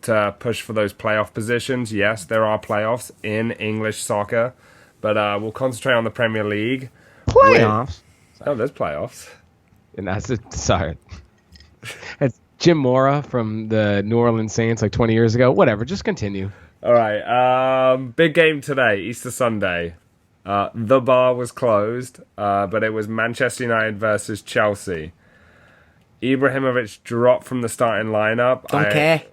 [SPEAKER 1] to push for those playoff positions. Yes, there are playoffs in English soccer, but we'll concentrate on the Premier League.
[SPEAKER 3] Playoffs.
[SPEAKER 1] Oh, there's playoffs.
[SPEAKER 3] And that's it. Sorry. It's Jim Mora from the New Orleans Saints like 20 years ago. Whatever. Just continue.
[SPEAKER 1] All right, big game today, Easter Sunday. The bar was closed, but it was Manchester United versus Chelsea. Ibrahimovic dropped from the starting lineup.
[SPEAKER 2] Don't care.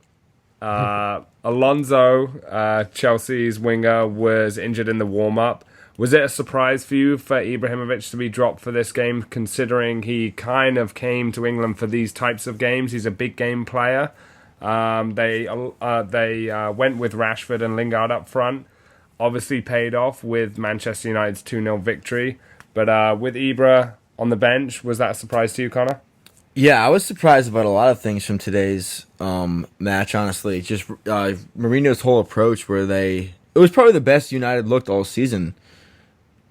[SPEAKER 1] Alonso, Chelsea's winger, was injured in the warm-up. Was it a surprise for you for Ibrahimovic to be dropped for this game, considering he kind of came to England for these types of games? He's a big game player. They went with Rashford and Lingard up front. Obviously paid off with Manchester United's 2-0 victory. But with Ibra on the bench, was that a surprise to you, Connor?
[SPEAKER 2] Yeah, I was surprised about a lot of things from today's match, honestly. Just Mourinho's whole approach where it was probably the best United looked all season.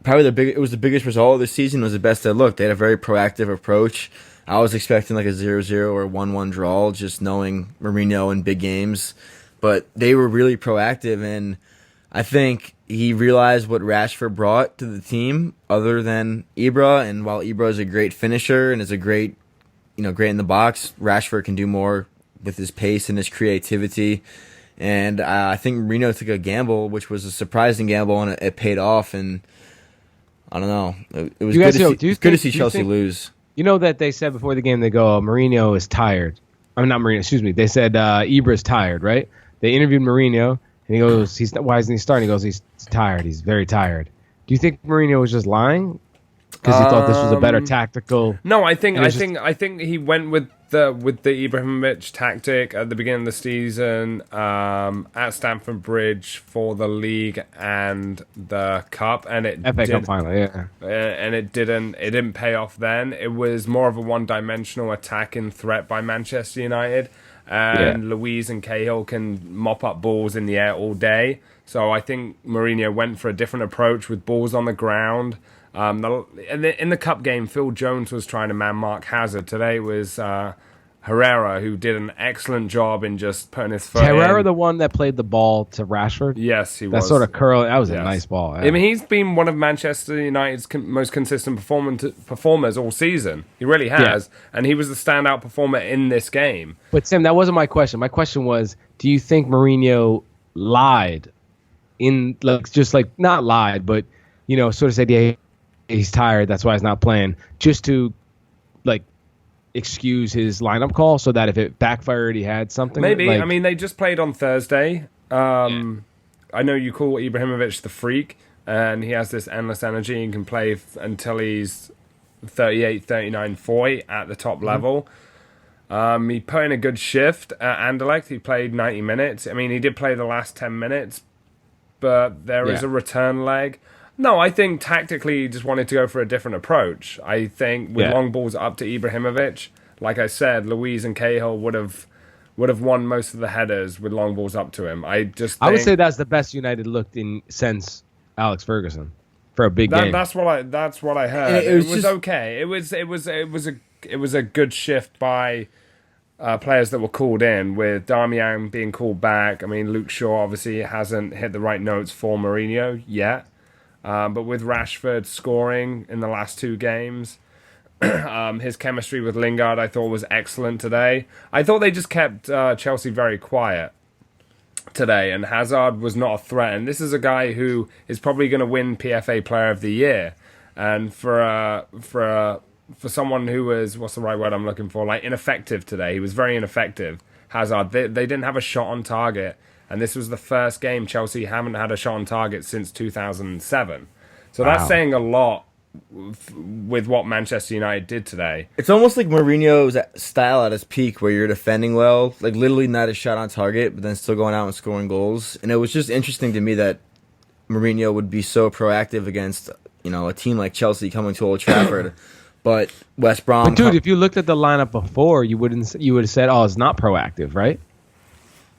[SPEAKER 2] It was the biggest result of the season, was the best they looked. They had a very proactive approach. I was expecting like a 0-0 or 1-1 draw, just knowing Mourinho in big games. But they were really proactive, and I think he realized what Rashford brought to the team other than Ibra. And while Ibra is a great finisher and is a great in the box, Rashford can do more with his pace and his creativity. And I think Mourinho took a gamble, which was a surprising gamble, and it paid off. And I don't know. It was good to see Chelsea lose.
[SPEAKER 3] You know that they said before the game, they go, Mourinho is tired. I'm not Mourinho, excuse me. They said Ibra's tired, right? They interviewed Mourinho, and he goes, why isn't he starting? He goes, he's tired. He's very tired. Do you think Mourinho was just lying? Because he thought this was a better tactical...
[SPEAKER 1] No, I think he went with the Ibrahimovic tactic at the beginning of the season at Stamford Bridge for the league and the cup, and it
[SPEAKER 3] FA Cup final, yeah.
[SPEAKER 1] And it didn't pay off then. It was more of a one-dimensional attacking threat by Manchester United, and Luiz and Cahill can mop up balls in the air all day. So I think Mourinho went for a different approach with balls on the ground. In the cup game, Phil Jones was trying to man-mark Hazard. Today it was Herrera, who did an excellent job in just putting his foot in.
[SPEAKER 3] Herrera, the one that played the ball to Rashford?
[SPEAKER 1] Yes, he was.
[SPEAKER 3] That sort of curl. That was a nice ball. Yeah.
[SPEAKER 1] I mean, he's been one of Manchester United's most consistent performers all season. He really has. Yeah. And he was the standout performer in this game.
[SPEAKER 3] But, Sam, that wasn't my question. My question was, do you think Mourinho lied? Not lied, but, sort of said, yeah, he's tired, that's why he's not playing, just to excuse his lineup call so that if it backfired he had something.
[SPEAKER 1] Maybe. I mean, they just played on Thursday. I know you call Ibrahimovic the freak, and he has this endless energy and can play until he's 38, 39, 40 at the top level. He put in a good shift at Anderlecht. He played 90 minutes. I mean, he did play the last 10 minutes, but there is a return leg. No, I think tactically he just wanted to go for a different approach. I think with long balls up to Ibrahimovic, like I said, Luiz and Cahill would have won most of the headers with long balls up to him. I would
[SPEAKER 3] say that's the best United looked in since Alex Ferguson for a big game.
[SPEAKER 1] That's what I heard. It was okay. It was a good shift by players that were called in, with Darmian being called back. I mean, Luke Shaw obviously hasn't hit the right notes for Mourinho yet. But with Rashford scoring in the last 2 games, his chemistry with Lingard I thought was excellent today. I thought they just kept Chelsea very quiet today, and Hazard was not a threat. And this is a guy who is probably going to win PFA Player of the Year. And for someone who was, what's the right word I'm looking for, like ineffective today, he was very ineffective. Hazard, they didn't have a shot on target. And this was the first game Chelsea haven't had a shot on target since 2007. So that's saying a lot with what Manchester United did today.
[SPEAKER 2] It's almost like Mourinho's style at its peak, where you're defending well, like literally not a shot on target, but then still going out and scoring goals. And it was just interesting to me that Mourinho would be so proactive against, a team like Chelsea coming to Old Trafford. But West Brom...
[SPEAKER 3] But dude, if you looked at the lineup before, you would have said, "Oh, it's not proactive," right?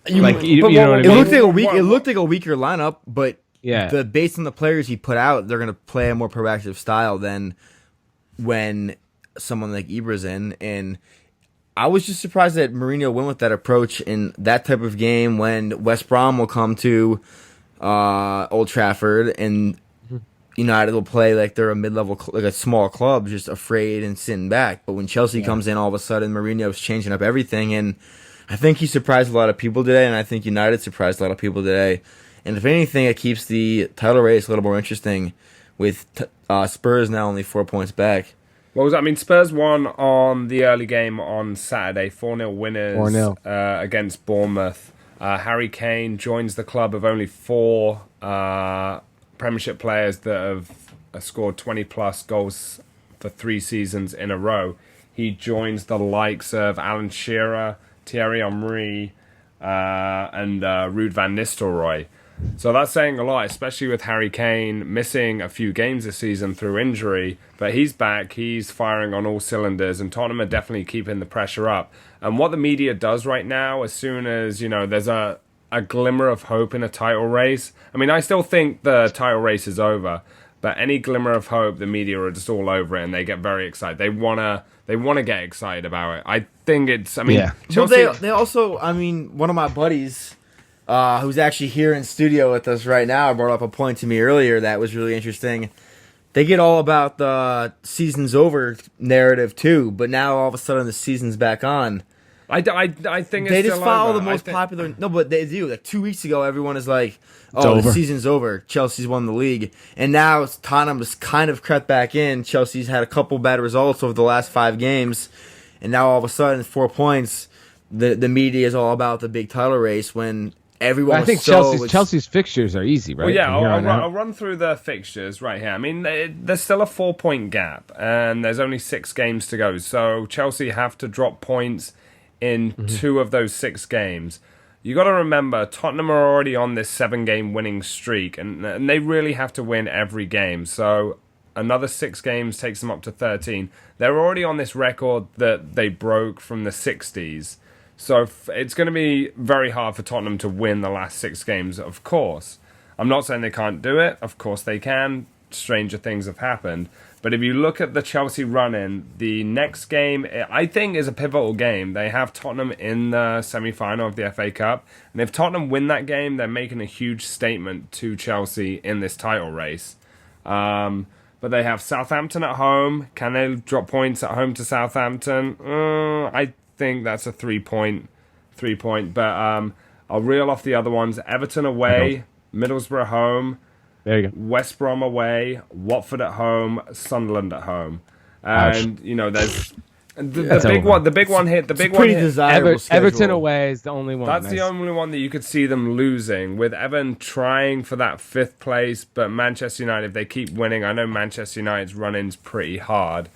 [SPEAKER 3] You know what I mean?
[SPEAKER 2] It looked like a weaker lineup, but based on the players he put out, they're going to play a more proactive style than when someone like Ibra's in. And I was just surprised that Mourinho went with that approach in that type of game when West Brom will come to Old Trafford and United will play like they're a mid-level, like a small club, just afraid and sitting back. But when Chelsea comes in, all of a sudden Mourinho's changing up everything, and I think he surprised a lot of people today, and I think United surprised a lot of people today. And if anything, it keeps the title race a little more interesting, with Spurs now only 4 points back.
[SPEAKER 1] What was that? I mean, Spurs won on the early game on Saturday, 4-0 winners
[SPEAKER 3] 4-0.
[SPEAKER 1] Against Bournemouth. Harry Kane joins the club of only 4 Premiership players that have scored 20-plus goals for 3 seasons in a row. He joins the likes of Alan Shearer, Thierry Henry, and Ruud van Nistelrooy. So that's saying a lot, especially with Harry Kane missing a few games this season through injury. But he's back, he's firing on all cylinders, and Tottenham are definitely keeping the pressure up. And what the media does right now, as soon as, there's a glimmer of hope in a title race. I mean, I still think the title race is over, but any glimmer of hope, the media are just all over it, and they get very excited. They want to get excited about it. I think it's, Chelsea...
[SPEAKER 2] Well, they also, one of my buddies, who's actually here in studio with us right now, brought up a point to me earlier that was really interesting. They get all about the season's over narrative too, but now all of a sudden the season's back on.
[SPEAKER 1] I think
[SPEAKER 2] they
[SPEAKER 1] it's
[SPEAKER 2] just
[SPEAKER 1] still
[SPEAKER 2] follow
[SPEAKER 1] over.
[SPEAKER 2] the most popular. No, but they do. Like 2 weeks ago, everyone is like,
[SPEAKER 3] the
[SPEAKER 2] season's over. Chelsea's won the league. And now Tottenham has kind of crept back in. Chelsea's had a couple bad results over the last 5 games. And now all of a sudden, 4 points, the media is all about the big title race when everyone was
[SPEAKER 3] Chelsea's fixtures are easy, right?
[SPEAKER 1] Well, yeah, I'll run through the fixtures right here. I mean, there's still a 4-point gap, and there's only 6 games to go. So Chelsea have to drop points in 2 of those 6 games. You got to remember, Tottenham are already on this 7-game winning streak, and they really have to win every game. So another 6 games takes them up to 13. They're already on this record that they broke from the 60s. So it's going to be very hard for Tottenham to win the last 6 games, of course. I'm not saying they can't do it. Of course they can. Stranger things have happened. But if you look at the Chelsea run-in, the next game, I think, is a pivotal game. They have Tottenham in the semi-final of the FA Cup. And if Tottenham win that game, they're making a huge statement to Chelsea in this title race. But they have Southampton at home. Can they drop points at home to Southampton? I think that's a 3-point. But I'll reel off the other ones. Everton away, Middlesbrough home.
[SPEAKER 3] There you go.
[SPEAKER 1] West Brom away, Watford at home, Sunderland at home, and there's the big one hit.
[SPEAKER 2] Desirable
[SPEAKER 3] Everton away is the only one.
[SPEAKER 1] That's the only one that you could see them losing, with Everton trying for that 5th place. But Manchester United, if they keep winning, I know Manchester United's run-in's pretty hard.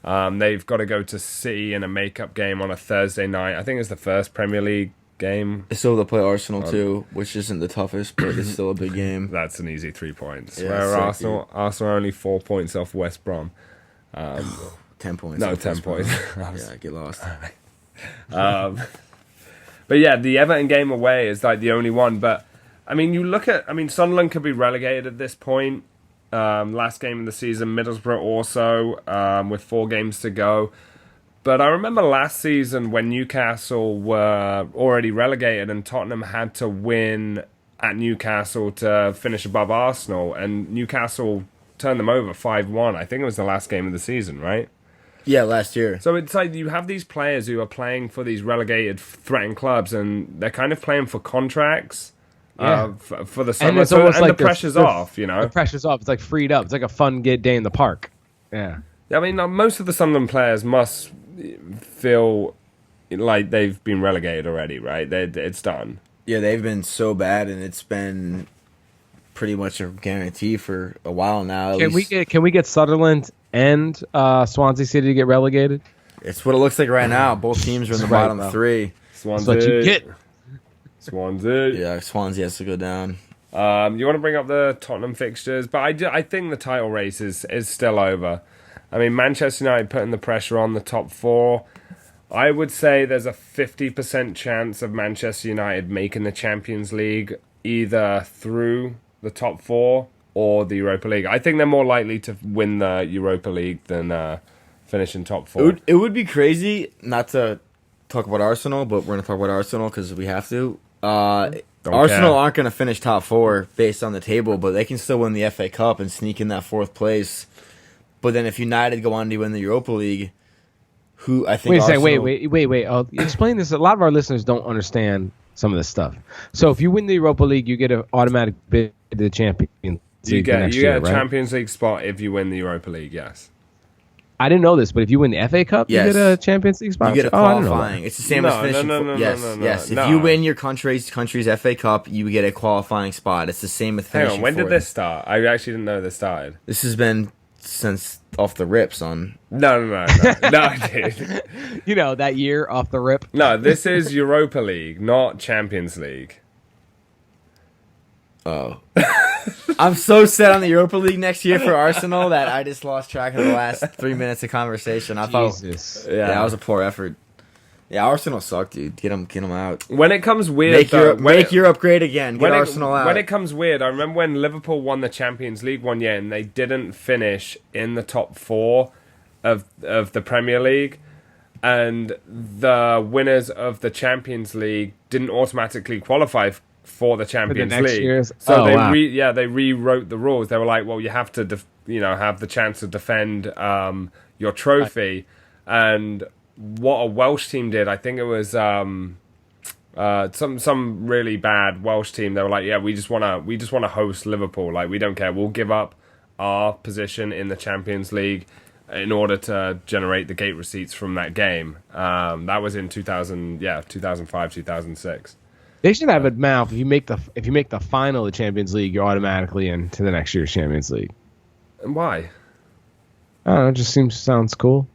[SPEAKER 1] They've got to go to City in a makeup game on a Thursday night. I think it's the first Premier League game.
[SPEAKER 2] They still have to play Arsenal too, which isn't the toughest, but it's still a big game.
[SPEAKER 1] That's an easy 3 points.
[SPEAKER 2] Yeah,
[SPEAKER 1] Where
[SPEAKER 2] sick,
[SPEAKER 1] Arsenal are only 4 points off West Brom.
[SPEAKER 2] 10 points.
[SPEAKER 1] No,
[SPEAKER 2] off
[SPEAKER 1] 10
[SPEAKER 2] West Brom.
[SPEAKER 1] points.
[SPEAKER 2] Yeah, get lost.
[SPEAKER 1] But yeah, the Everton game away is like the only one. But I mean, Sunderland could be relegated at this point. Last game of the season, Middlesbrough also, with 4 games to go. But I remember last season when Newcastle were already relegated and Tottenham had to win at Newcastle to finish above Arsenal, and Newcastle turned them over 5-1. I think it was the last game of the season, right?
[SPEAKER 2] Yeah, last year.
[SPEAKER 1] So it's like you have these players who are playing for these relegated, threatened clubs, and they're kind of playing for contracts.
[SPEAKER 3] Yeah.
[SPEAKER 1] For the summer, and the pressure's off, you know.
[SPEAKER 3] The pressure's off. It's like freed up. It's like a fun day in the park. Yeah.
[SPEAKER 1] I mean, most of the Sunderland players must feel like they've been relegated already, right? It's done.
[SPEAKER 2] Yeah, they've been so bad, and it's been pretty much a guarantee for a while now.
[SPEAKER 3] Can we get Sunderland and Swansea City to get relegated?
[SPEAKER 2] It's what it looks like right now. Both teams are in the bottom 3.
[SPEAKER 1] Swansea.
[SPEAKER 3] That's what you get.
[SPEAKER 1] Swansea.
[SPEAKER 2] Yeah, Swansea has to go down.
[SPEAKER 1] You want to bring up the Tottenham fixtures, but I think the title race is still over. I mean, Manchester United putting the pressure on the top 4. I would say there's a 50% chance of Manchester United making the Champions League either through the top 4 or the Europa League. I think they're more likely to win the Europa League than finish in top 4.
[SPEAKER 2] It would be crazy not to talk about Arsenal, but we're going to talk about Arsenal because we have to. Arsenal aren't going to finish top 4 based on the table, but they can still win the FA Cup and sneak in that 4th place. But then if United go on to win the Europa League, who I think
[SPEAKER 3] Wait a second,
[SPEAKER 2] Arsenal...
[SPEAKER 3] wait. I'll explain this. A lot of our listeners don't understand some of this stuff. So if you win the Europa League, you get an automatic bid to the Champions League next year,
[SPEAKER 1] a
[SPEAKER 3] right?
[SPEAKER 1] Champions League spot if you win the Europa League, yes.
[SPEAKER 3] I didn't know this, but if you win the FA Cup,
[SPEAKER 2] yes.
[SPEAKER 3] You get a Champions League spot?
[SPEAKER 2] You get a qualifying. It's the same as finishing... Yes.
[SPEAKER 1] No.
[SPEAKER 2] If you win your country's FA Cup, you get a qualifying spot. It's the same with finishing.
[SPEAKER 1] Hang on, when did this start? I actually didn't know this started.
[SPEAKER 2] This has been since off the rip, son.
[SPEAKER 1] No, dude.
[SPEAKER 3] You know, that year off the rip.
[SPEAKER 1] No, this is Europa League, not Champions League.
[SPEAKER 2] Oh. I'm so set on the Europa League next year for Arsenal that I just lost track of the last 3 minutes of conversation. I thought, yeah, that was a poor effort. Yeah, Arsenal suck, dude. Get them out.
[SPEAKER 1] When it comes weird,
[SPEAKER 2] make Europe great again. Get Arsenal out.
[SPEAKER 1] When it comes weird, I remember when Liverpool won the Champions League one year and they didn't finish in the top 4 of the Premier League, and the winners of the Champions League didn't automatically qualify for the Champions League. So they rewrote the rules. They were like, well, you have to have the chance to defend your trophy. And what a Welsh team did, I think it was some really bad Welsh team. They were like, yeah, we just want to host Liverpool. Like, we don't care. We'll give up our position in the Champions League in order to generate the gate receipts from that game. That was in 2005, 2006.
[SPEAKER 3] They should have it now. If you make the final of the Champions League, you're automatically into the next year's Champions League.
[SPEAKER 1] And why?
[SPEAKER 3] I don't know. It just sounds cool.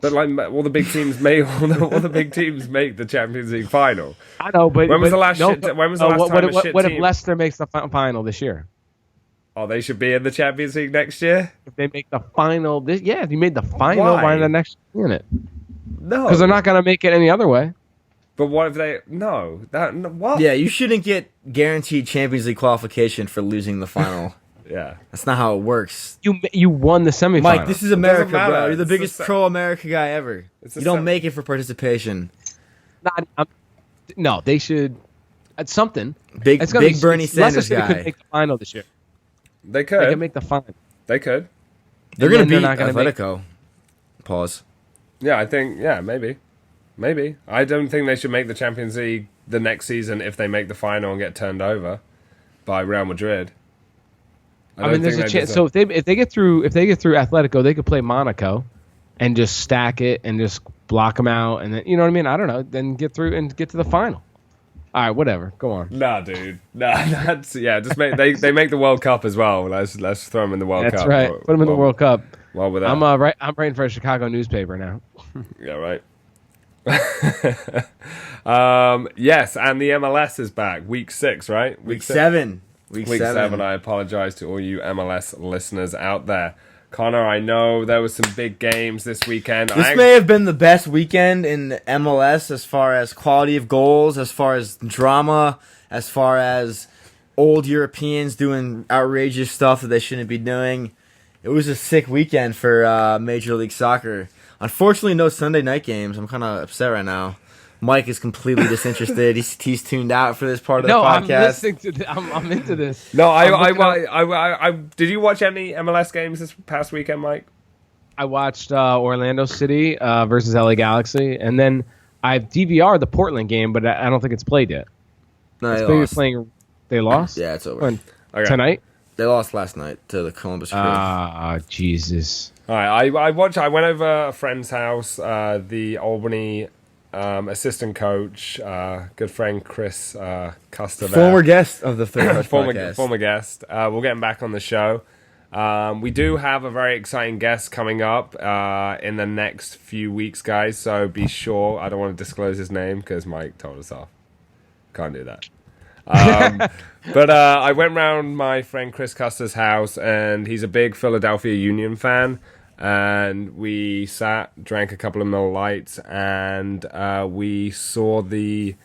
[SPEAKER 1] But like all the big teams make the Champions League final.
[SPEAKER 3] I know, but
[SPEAKER 1] when was the last time a shit
[SPEAKER 3] what
[SPEAKER 1] team?
[SPEAKER 3] if Leicester makes the final this year?
[SPEAKER 1] Oh, they should be in the Champions League next year.
[SPEAKER 3] If they make the final, if you made the final, why the next year in it?
[SPEAKER 1] No,
[SPEAKER 3] because they're not going to make it any other way.
[SPEAKER 1] But what if they... No. What?
[SPEAKER 2] Yeah, you shouldn't get guaranteed Champions League qualification for losing the final.
[SPEAKER 1] Yeah.
[SPEAKER 2] That's not how it works.
[SPEAKER 3] You won the semifinal.
[SPEAKER 2] Mike, this is America, bro. You're the biggest pro-America guy ever. You don't make it for participation.
[SPEAKER 3] No, they should... It's something.
[SPEAKER 2] Big Bernie Sanders guy.
[SPEAKER 3] Leicester could make the final this year.
[SPEAKER 1] They could.
[SPEAKER 3] They could make the final.
[SPEAKER 1] They could.
[SPEAKER 2] They're going to beat Atletico. Pause.
[SPEAKER 1] Yeah, I think... Yeah, maybe. Maybe. I don't think they should make the Champions League the next season if they make the final and get turned over by Real Madrid.
[SPEAKER 3] I mean, there's a chance. So if they get through Atletico, they could play Monaco and just stack it and just block them out, and then you know what I mean. I don't know. Then get through and get to the final. All right, whatever. Go on.
[SPEAKER 1] Nah, dude. Nah, just make they make the World Cup as well. Let's throw them in the World Cup.
[SPEAKER 3] That's right. Put them in the World Cup.
[SPEAKER 1] Well, with that,
[SPEAKER 3] I'm writing for a Chicago newspaper now.
[SPEAKER 1] yeah, right. Yes, and the MLS is back. Week 6, right?
[SPEAKER 2] Week 7.
[SPEAKER 1] Week 7. I apologize to all you MLS listeners out there. Connor, I know there was some big games this weekend.
[SPEAKER 2] This may have been the best weekend in MLS as far as quality of goals, as far as drama, as far as old Europeans doing outrageous stuff that they shouldn't be doing. It was a sick weekend for Major League Soccer. Unfortunately, no Sunday night games. I'm kind of upset right now. Mike is completely disinterested. He's tuned out for this part of the podcast.
[SPEAKER 3] I'm listening to. I'm into this.
[SPEAKER 1] No, I did you watch any MLS games this past weekend, Mike?
[SPEAKER 3] I watched Orlando City versus LA Galaxy, and then I've DVR'd the Portland game, but I don't think it's played yet.
[SPEAKER 2] No, they lost.
[SPEAKER 3] They lost?
[SPEAKER 2] Yeah, it's over.
[SPEAKER 1] Okay.
[SPEAKER 3] Tonight?
[SPEAKER 2] They lost last night to the Columbus Crew.
[SPEAKER 3] Ah, Jesus.
[SPEAKER 1] All right, I went over a friend's house, the Albany assistant coach, good friend Chris Custer.
[SPEAKER 2] Former guest of the Third Touch podcast.
[SPEAKER 1] Former guest. We'll get him back on the show. We do have a very exciting guest coming up in the next few weeks, guys. So be sure. I don't want to disclose his name because Mike told us off. Can't do that. But I went round my friend Chris Custer's house, and he's a big Philadelphia Union fan. And we sat, drank a couple of Miller Lights, and we saw the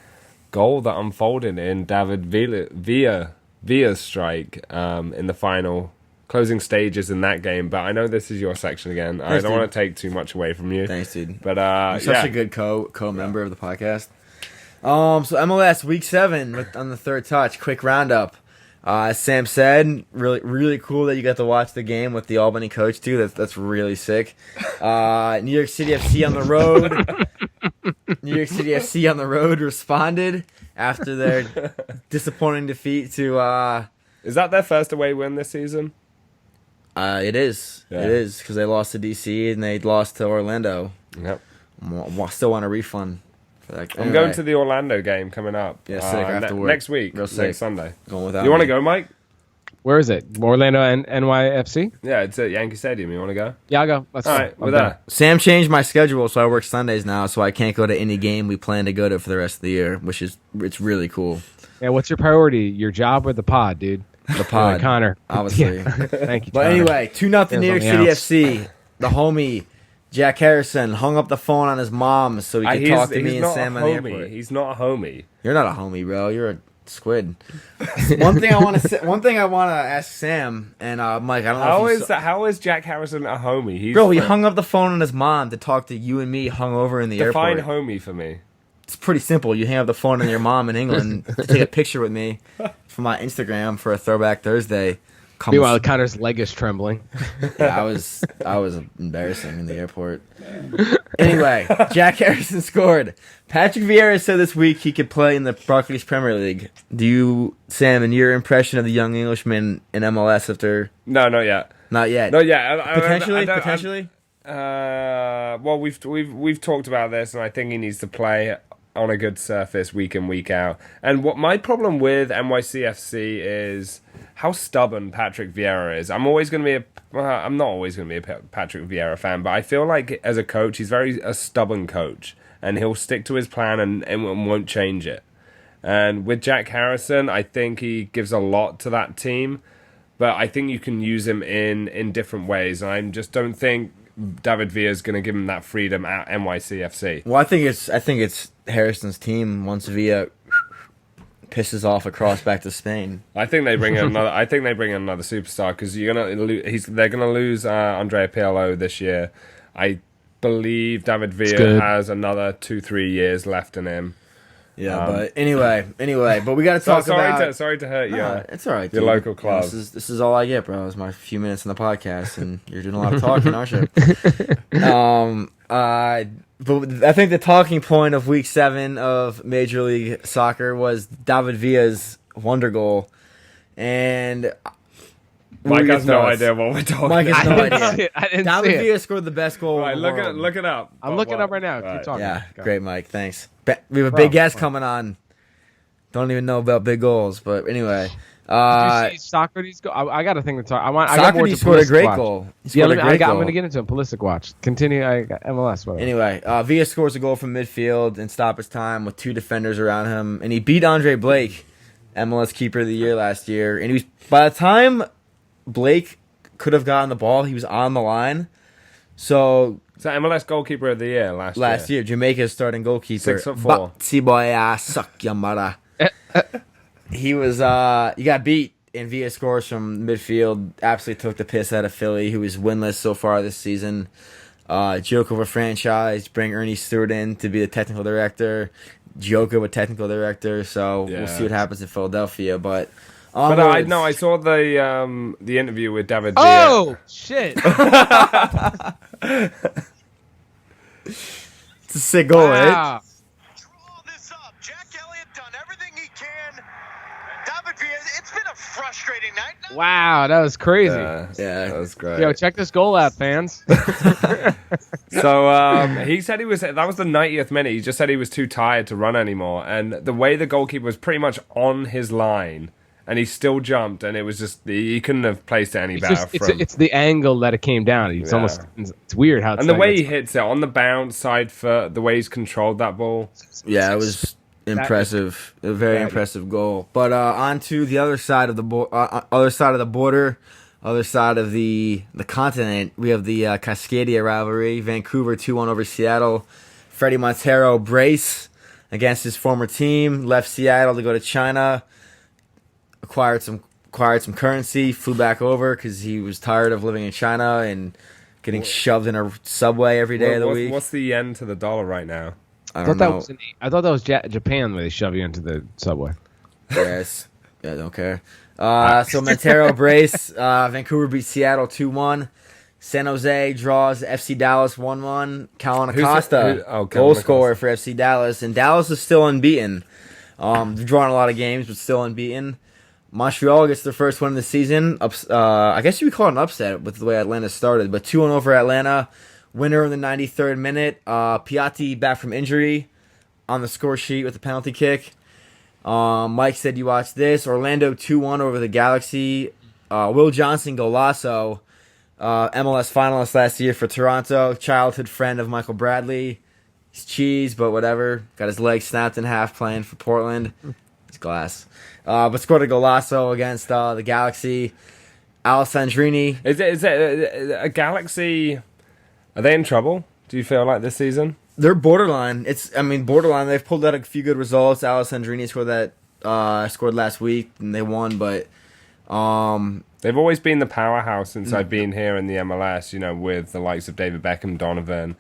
[SPEAKER 1] goal that unfolded in David Villa's strike in the final closing stages in that game. But I know this is your section again.
[SPEAKER 2] Thanks,
[SPEAKER 1] I don't
[SPEAKER 2] dude.
[SPEAKER 1] want to take too much away from you.
[SPEAKER 2] Thanks, dude.
[SPEAKER 1] But
[SPEAKER 2] You're such a good co-member of the podcast. So MLS Week 7 on the Third Touch. Quick roundup. As Sam said, really cool that you got to watch the game with the Albany coach too. That's really sick. New York City FC on the road. New York City FC on the road responded after their disappointing defeat to.
[SPEAKER 1] Is that their first away win this season?
[SPEAKER 2] It is.
[SPEAKER 1] Yeah.
[SPEAKER 2] It is because they lost to DC and they lost to Orlando.
[SPEAKER 1] Yep.
[SPEAKER 2] Still want a refund.
[SPEAKER 1] I'm going to the Orlando game coming up.
[SPEAKER 2] Yeah, sick. After work.
[SPEAKER 1] Next week.
[SPEAKER 2] Real sick.
[SPEAKER 1] Next Sunday.
[SPEAKER 2] Going without
[SPEAKER 1] You want to
[SPEAKER 2] me.
[SPEAKER 1] go, Mike?
[SPEAKER 3] Where is it? Orlando and NYFC?
[SPEAKER 1] Yeah, it's at Yankee Stadium. You want to go?
[SPEAKER 3] Yeah, I'll go. Let's
[SPEAKER 1] All
[SPEAKER 3] go.
[SPEAKER 1] right,
[SPEAKER 3] I'm
[SPEAKER 1] with
[SPEAKER 3] down.
[SPEAKER 1] that.
[SPEAKER 2] Sam changed my schedule, so I work Sundays now, so I can't go to any game we plan to go to for the rest of the year, it's really cool.
[SPEAKER 3] Yeah, what's your priority? Your job or the pod, dude?
[SPEAKER 2] The pod,
[SPEAKER 3] Connor.
[SPEAKER 2] obviously.
[SPEAKER 3] Yeah. Thank you,
[SPEAKER 2] But
[SPEAKER 3] Connor.
[SPEAKER 2] anyway, 2-0 New York
[SPEAKER 3] something
[SPEAKER 2] City
[SPEAKER 3] else.
[SPEAKER 2] FC. The homie Jack Harrison hung up the phone on his mom so he could talk to me and
[SPEAKER 1] not
[SPEAKER 2] Sam
[SPEAKER 1] a
[SPEAKER 2] on the
[SPEAKER 1] homie.
[SPEAKER 2] airport.
[SPEAKER 1] He's not a homie.
[SPEAKER 2] You're not a homie, bro. You're a squid. One thing I want to ask Sam and Mike. I don't know.
[SPEAKER 1] How is Jack Harrison a homie? He's
[SPEAKER 2] Bro, he hung up the phone on his mom to talk to you and me hung over in the
[SPEAKER 1] define
[SPEAKER 2] airport.
[SPEAKER 1] homie for me.
[SPEAKER 2] It's pretty simple. You hang up the phone on your mom in England to take a picture with me for my Instagram for a Throwback Thursday.
[SPEAKER 3] Meanwhile, Connor's leg is trembling.
[SPEAKER 2] Yeah, I was embarrassing in the airport. Anyway, Jack Harrison scored. Patrick Vieira said this week he could play in the Barclays Premier League. Do you, Sam, in your impression of the young Englishman in MLS after...
[SPEAKER 1] No, not yet.
[SPEAKER 2] Not yet.
[SPEAKER 1] Not yet.
[SPEAKER 2] Potentially?
[SPEAKER 1] Well, we've talked about this, and I think he needs to play on a good surface week in, week out. And what my problem with NYCFC is how stubborn Patrick Vieira is. I'm not always going to be a Patrick Vieira fan, but I feel like as a coach, he's a stubborn coach, and he'll stick to his plan and won't change it. And with Jack Harrison, I think he gives a lot to that team, but I think you can use him in different ways. And I just don't think David Villa is going to give him that freedom at NYCFC.
[SPEAKER 2] Well, I think it's Harrison's team once Villa pisses off a cross back to Spain.
[SPEAKER 1] I think they bring in another. I think they bring in another superstar because they're gonna lose Andrea Pirlo this year. I believe David Villa has another 2-3 years left in him.
[SPEAKER 2] Yeah, but anyway, but we got to talk about.
[SPEAKER 1] Sorry to hurt you.
[SPEAKER 2] It's all right.
[SPEAKER 1] Your
[SPEAKER 2] dude.
[SPEAKER 1] local club.
[SPEAKER 2] This is all I get, bro. It's my few minutes in the podcast, and you're doing a lot of talking, aren't you? But I think the talking point of Week 7 of Major League Soccer was David Villa's wonder goal, and
[SPEAKER 1] Mike has no idea what we're talking
[SPEAKER 2] Mike has
[SPEAKER 1] about.
[SPEAKER 2] no
[SPEAKER 3] I didn't
[SPEAKER 2] idea.
[SPEAKER 3] see it. I didn't
[SPEAKER 2] David
[SPEAKER 3] see it.
[SPEAKER 2] Villa scored the best goal.
[SPEAKER 1] Right,
[SPEAKER 2] in the
[SPEAKER 1] look
[SPEAKER 2] world.
[SPEAKER 1] it up.
[SPEAKER 3] I'm looking up right now.
[SPEAKER 1] Right.
[SPEAKER 3] Keep talking.
[SPEAKER 2] Yeah,
[SPEAKER 3] Go.
[SPEAKER 2] great, Mike. Thanks. We have a big guest coming on. Don't even know about big goals, but anyway,
[SPEAKER 3] Did you see Socrates go? I got a thing to talk. I got more to
[SPEAKER 2] Socrates scored a
[SPEAKER 3] Pulisic
[SPEAKER 2] great
[SPEAKER 3] watch.
[SPEAKER 2] goal. He
[SPEAKER 3] Yeah,
[SPEAKER 2] scored a great
[SPEAKER 3] I'm
[SPEAKER 2] goal.
[SPEAKER 3] going to get into it. Pulisic watch. Continue. I got MLS. Whatever.
[SPEAKER 2] Anyway, Villa scores a goal from midfield in stoppage time with 2 defenders around him, and he beat Andre Blake, MLS Keeper of the Year last year. And he was, by the time Blake could have gotten the ball, he was on the line. So
[SPEAKER 1] MLS goalkeeper of the year last year.
[SPEAKER 2] Jamaica's starting goalkeeper.
[SPEAKER 1] 6'4".
[SPEAKER 2] Yamada. He was he got beat, and Villa scores from midfield. Absolutely took the piss out of Philly, who is winless so far this season. Joke of a franchise. Bring Ernie Stewart in to be the technical director. Joke of a technical director. So we'll see what happens in Philadelphia. But
[SPEAKER 1] I saw the interview with David.
[SPEAKER 3] Oh shit!
[SPEAKER 2] It's a sick goal, right?
[SPEAKER 3] Wow.
[SPEAKER 5] Draw this up. Jack Elliott done everything he can. David Villa, it's been a frustrating night.
[SPEAKER 3] Wow, that was crazy.
[SPEAKER 2] Yeah.
[SPEAKER 1] that was great.
[SPEAKER 3] Yo, check this goal out, fans.
[SPEAKER 1] So he said that was the 90th minute. He just said he was too tired to run anymore, and the way the goalkeeper was pretty much on his line, and he still jumped, and it was just he couldn't have placed it any better.
[SPEAKER 3] It's the angle that it came down. It's almost it's weird how. It's
[SPEAKER 1] and the
[SPEAKER 3] like
[SPEAKER 1] way he hits it on the bounce, side foot, the way he's controlled that ball.
[SPEAKER 2] Yeah, it was impressive. A very impressive goal. But on to the other side of the other side of the border, other side of the continent. We have the Cascadia rivalry. Vancouver 2-1 over Seattle. Freddie Montero brace against his former team. Left Seattle to go to China. Acquired some currency. Flew back over because he was tired of living in China and getting shoved in a subway every day of the week.
[SPEAKER 1] What's the yen to the dollar right now?
[SPEAKER 2] I don't know.
[SPEAKER 3] I thought that was Japan where they shove you into the subway.
[SPEAKER 2] Yes. Yeah, I don't care. So Montero brace. Vancouver beats Seattle 2-1. San Jose draws FC Dallas 1-1. Calvin Acosta, goal scorer for FC Dallas. And Dallas is still unbeaten. They've drawn a lot of games, but still unbeaten. Montreal gets their first win of the season. I guess you would call it an upset with the way Atlanta started. But 2-1 over Atlanta. Winner in the 93rd minute. Piatti back from injury on the score sheet with the penalty kick. Mike said you watched this. Orlando 2-1 over the Galaxy. Will Johnson golazo. MLS finalist last year for Toronto. Childhood friend of Michael Bradley. He's cheese, but whatever. Got his leg snapped in half playing for Portland. It's glass. But scored a golazo against the Galaxy. Alessandrini.
[SPEAKER 1] Is it a Galaxy? Are they in trouble? Do you feel like this season?
[SPEAKER 2] They're borderline. Borderline. They've pulled out a few good results. Alessandrini scored last week and they won, but
[SPEAKER 1] they've always been the powerhouse since I've been here in the MLS. With the likes of David Beckham, Donovan,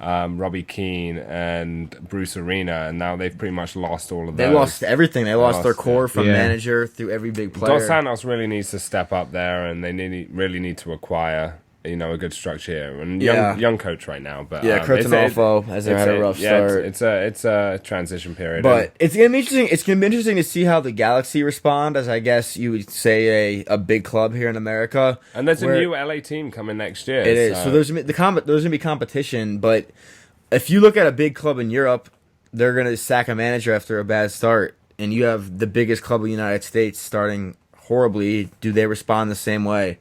[SPEAKER 1] Robbie Keane, and Bruce Arena, and now they've pretty much lost all of those.
[SPEAKER 2] They lost everything. They lost their core from manager through every big player.
[SPEAKER 1] Dos Santos really needs to step up there, and they really need to acquire a good structure here, and young coach right now. But
[SPEAKER 2] Kurtanolfo has had a rough start.
[SPEAKER 1] It's a transition period,
[SPEAKER 2] but it's gonna be interesting. It's gonna be interesting to see how the Galaxy respond, as I guess you would say a big club here in America.
[SPEAKER 1] And there's a new LA team coming next year.
[SPEAKER 2] It is. So there's gonna be competition, but if you look at a big club in Europe, they're gonna sack a manager after a bad start, and you have the biggest club in the United States starting horribly. Do they respond the same way?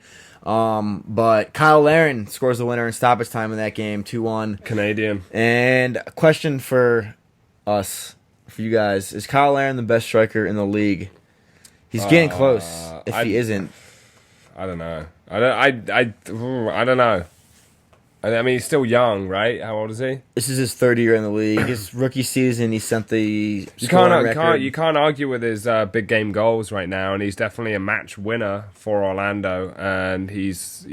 [SPEAKER 2] But Kyle Larin scores the winner in stoppage time in that game, 2-1.
[SPEAKER 1] Canadian.
[SPEAKER 2] And a question for us, for you guys, is Kyle Larin the best striker in the league? He's getting close. If he isn't,
[SPEAKER 1] I don't know. I don't know. I mean, he's still young, right? How old is he?
[SPEAKER 2] This is his third year in the league. His rookie season, he sent the
[SPEAKER 1] you can't argue with his big game goals right now, and he's definitely a match winner for Orlando. And he's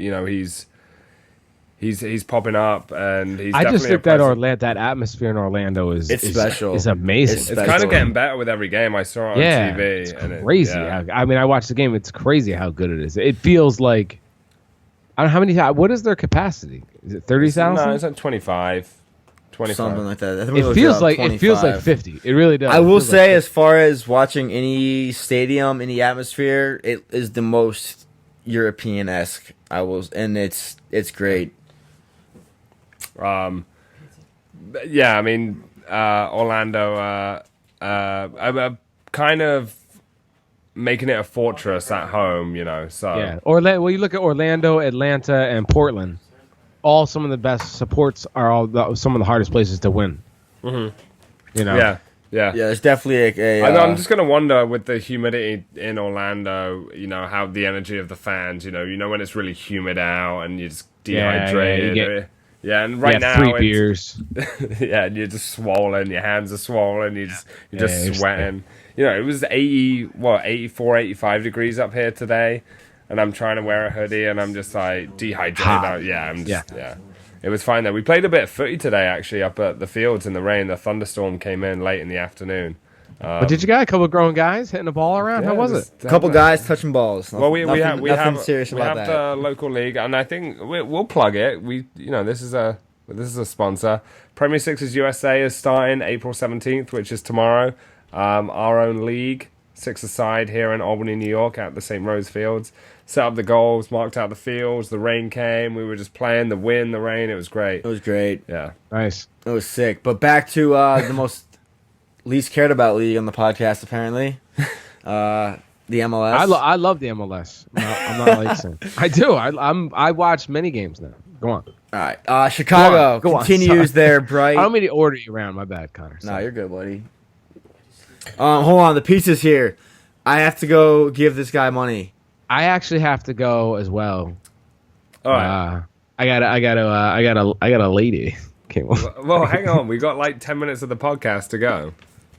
[SPEAKER 1] popping up, and he's.
[SPEAKER 3] I just think that atmosphere in Orlando is
[SPEAKER 2] special.
[SPEAKER 3] It's amazing.
[SPEAKER 1] It's kind of getting better with every game. I saw it on TV.
[SPEAKER 3] It's crazy. I watched the game. It's crazy how good it is. It feels like. I don't know how many. What is their capacity? Is it 30,000?
[SPEAKER 1] No, it's like 25.
[SPEAKER 2] Something like that.
[SPEAKER 3] It feels like 50. It really does.
[SPEAKER 2] I will say, as far as watching any stadium, any atmosphere, it is the most European-esque. And it's great.
[SPEAKER 1] Orlando. making it a fortress at home, So
[SPEAKER 3] Yeah. Well, you look at Orlando, Atlanta, and Portland. All some of the best supports are some of the hardest places to win. Mm-hmm.
[SPEAKER 1] Yeah.
[SPEAKER 2] Yeah, there's definitely
[SPEAKER 1] I'm just gonna wonder with the humidity in Orlando, how the energy of the fans, when it's really humid out and you're just dehydrated. And right now
[SPEAKER 3] 3 beers.
[SPEAKER 1] Yeah, and you're just swollen. Your hands are swollen. You're just sweating. It was 84, 85 degrees up here today, and I'm trying to wear a hoodie, and I'm just like dehydrated. Yeah. It was fine though. We played a bit of footy today, actually, up at the fields in the rain. The thunderstorm came in late in the afternoon.
[SPEAKER 3] But did you got a couple of grown guys hitting the ball around? How was it?
[SPEAKER 2] A couple guys touching balls.
[SPEAKER 1] Well, we have
[SPEAKER 2] serious about that.
[SPEAKER 1] the local league, and I think we'll plug it. This is a sponsor. Premier Sixes USA is starting April 17th, which is tomorrow. Our own league, 6-a-side here in Albany, New York, at the St. Rose Fields. Set up the goals, marked out the fields. The rain came. We were just playing the wind, the rain. It was great.
[SPEAKER 2] It was great.
[SPEAKER 1] Yeah,
[SPEAKER 3] Nice.
[SPEAKER 2] It was sick. But back to the most least cared about league on the podcast, apparently. The MLS.
[SPEAKER 3] I love the MLS. I'm not like saying. I do. I watch many games now. Go on.
[SPEAKER 2] All right. Chicago
[SPEAKER 3] Go on.
[SPEAKER 2] continues their bright.
[SPEAKER 3] I don't mean to order you around. My bad, Connor.
[SPEAKER 2] No, you're good, buddy. Hold on. The pizza's here. I have to go give this guy money.
[SPEAKER 3] I actually have to go as well.
[SPEAKER 1] all right.
[SPEAKER 3] I got a lady. Okay,
[SPEAKER 1] Well, hang on. We got like 10 minutes of the podcast to go.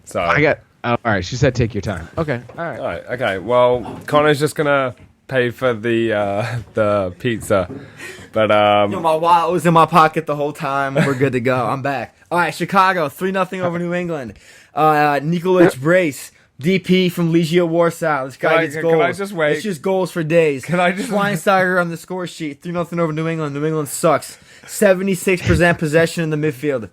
[SPEAKER 1] So
[SPEAKER 3] all right. She said take your time. Okay. All right.
[SPEAKER 1] All right. Okay. Well, Connor's just gonna pay for the pizza, but
[SPEAKER 2] My wallet was in my pocket the whole time. We're good to go. I'm back. All right, Chicago 3-0 over New England. Nikolic Brace, DP from Legia Warsaw. This guy gets goals.
[SPEAKER 1] Can I just wait?
[SPEAKER 2] It's just goals for days.
[SPEAKER 1] Can I just
[SPEAKER 2] Schweinsteiger on the score sheet. 3-0 over New England. New England sucks. 76% possession in the midfield.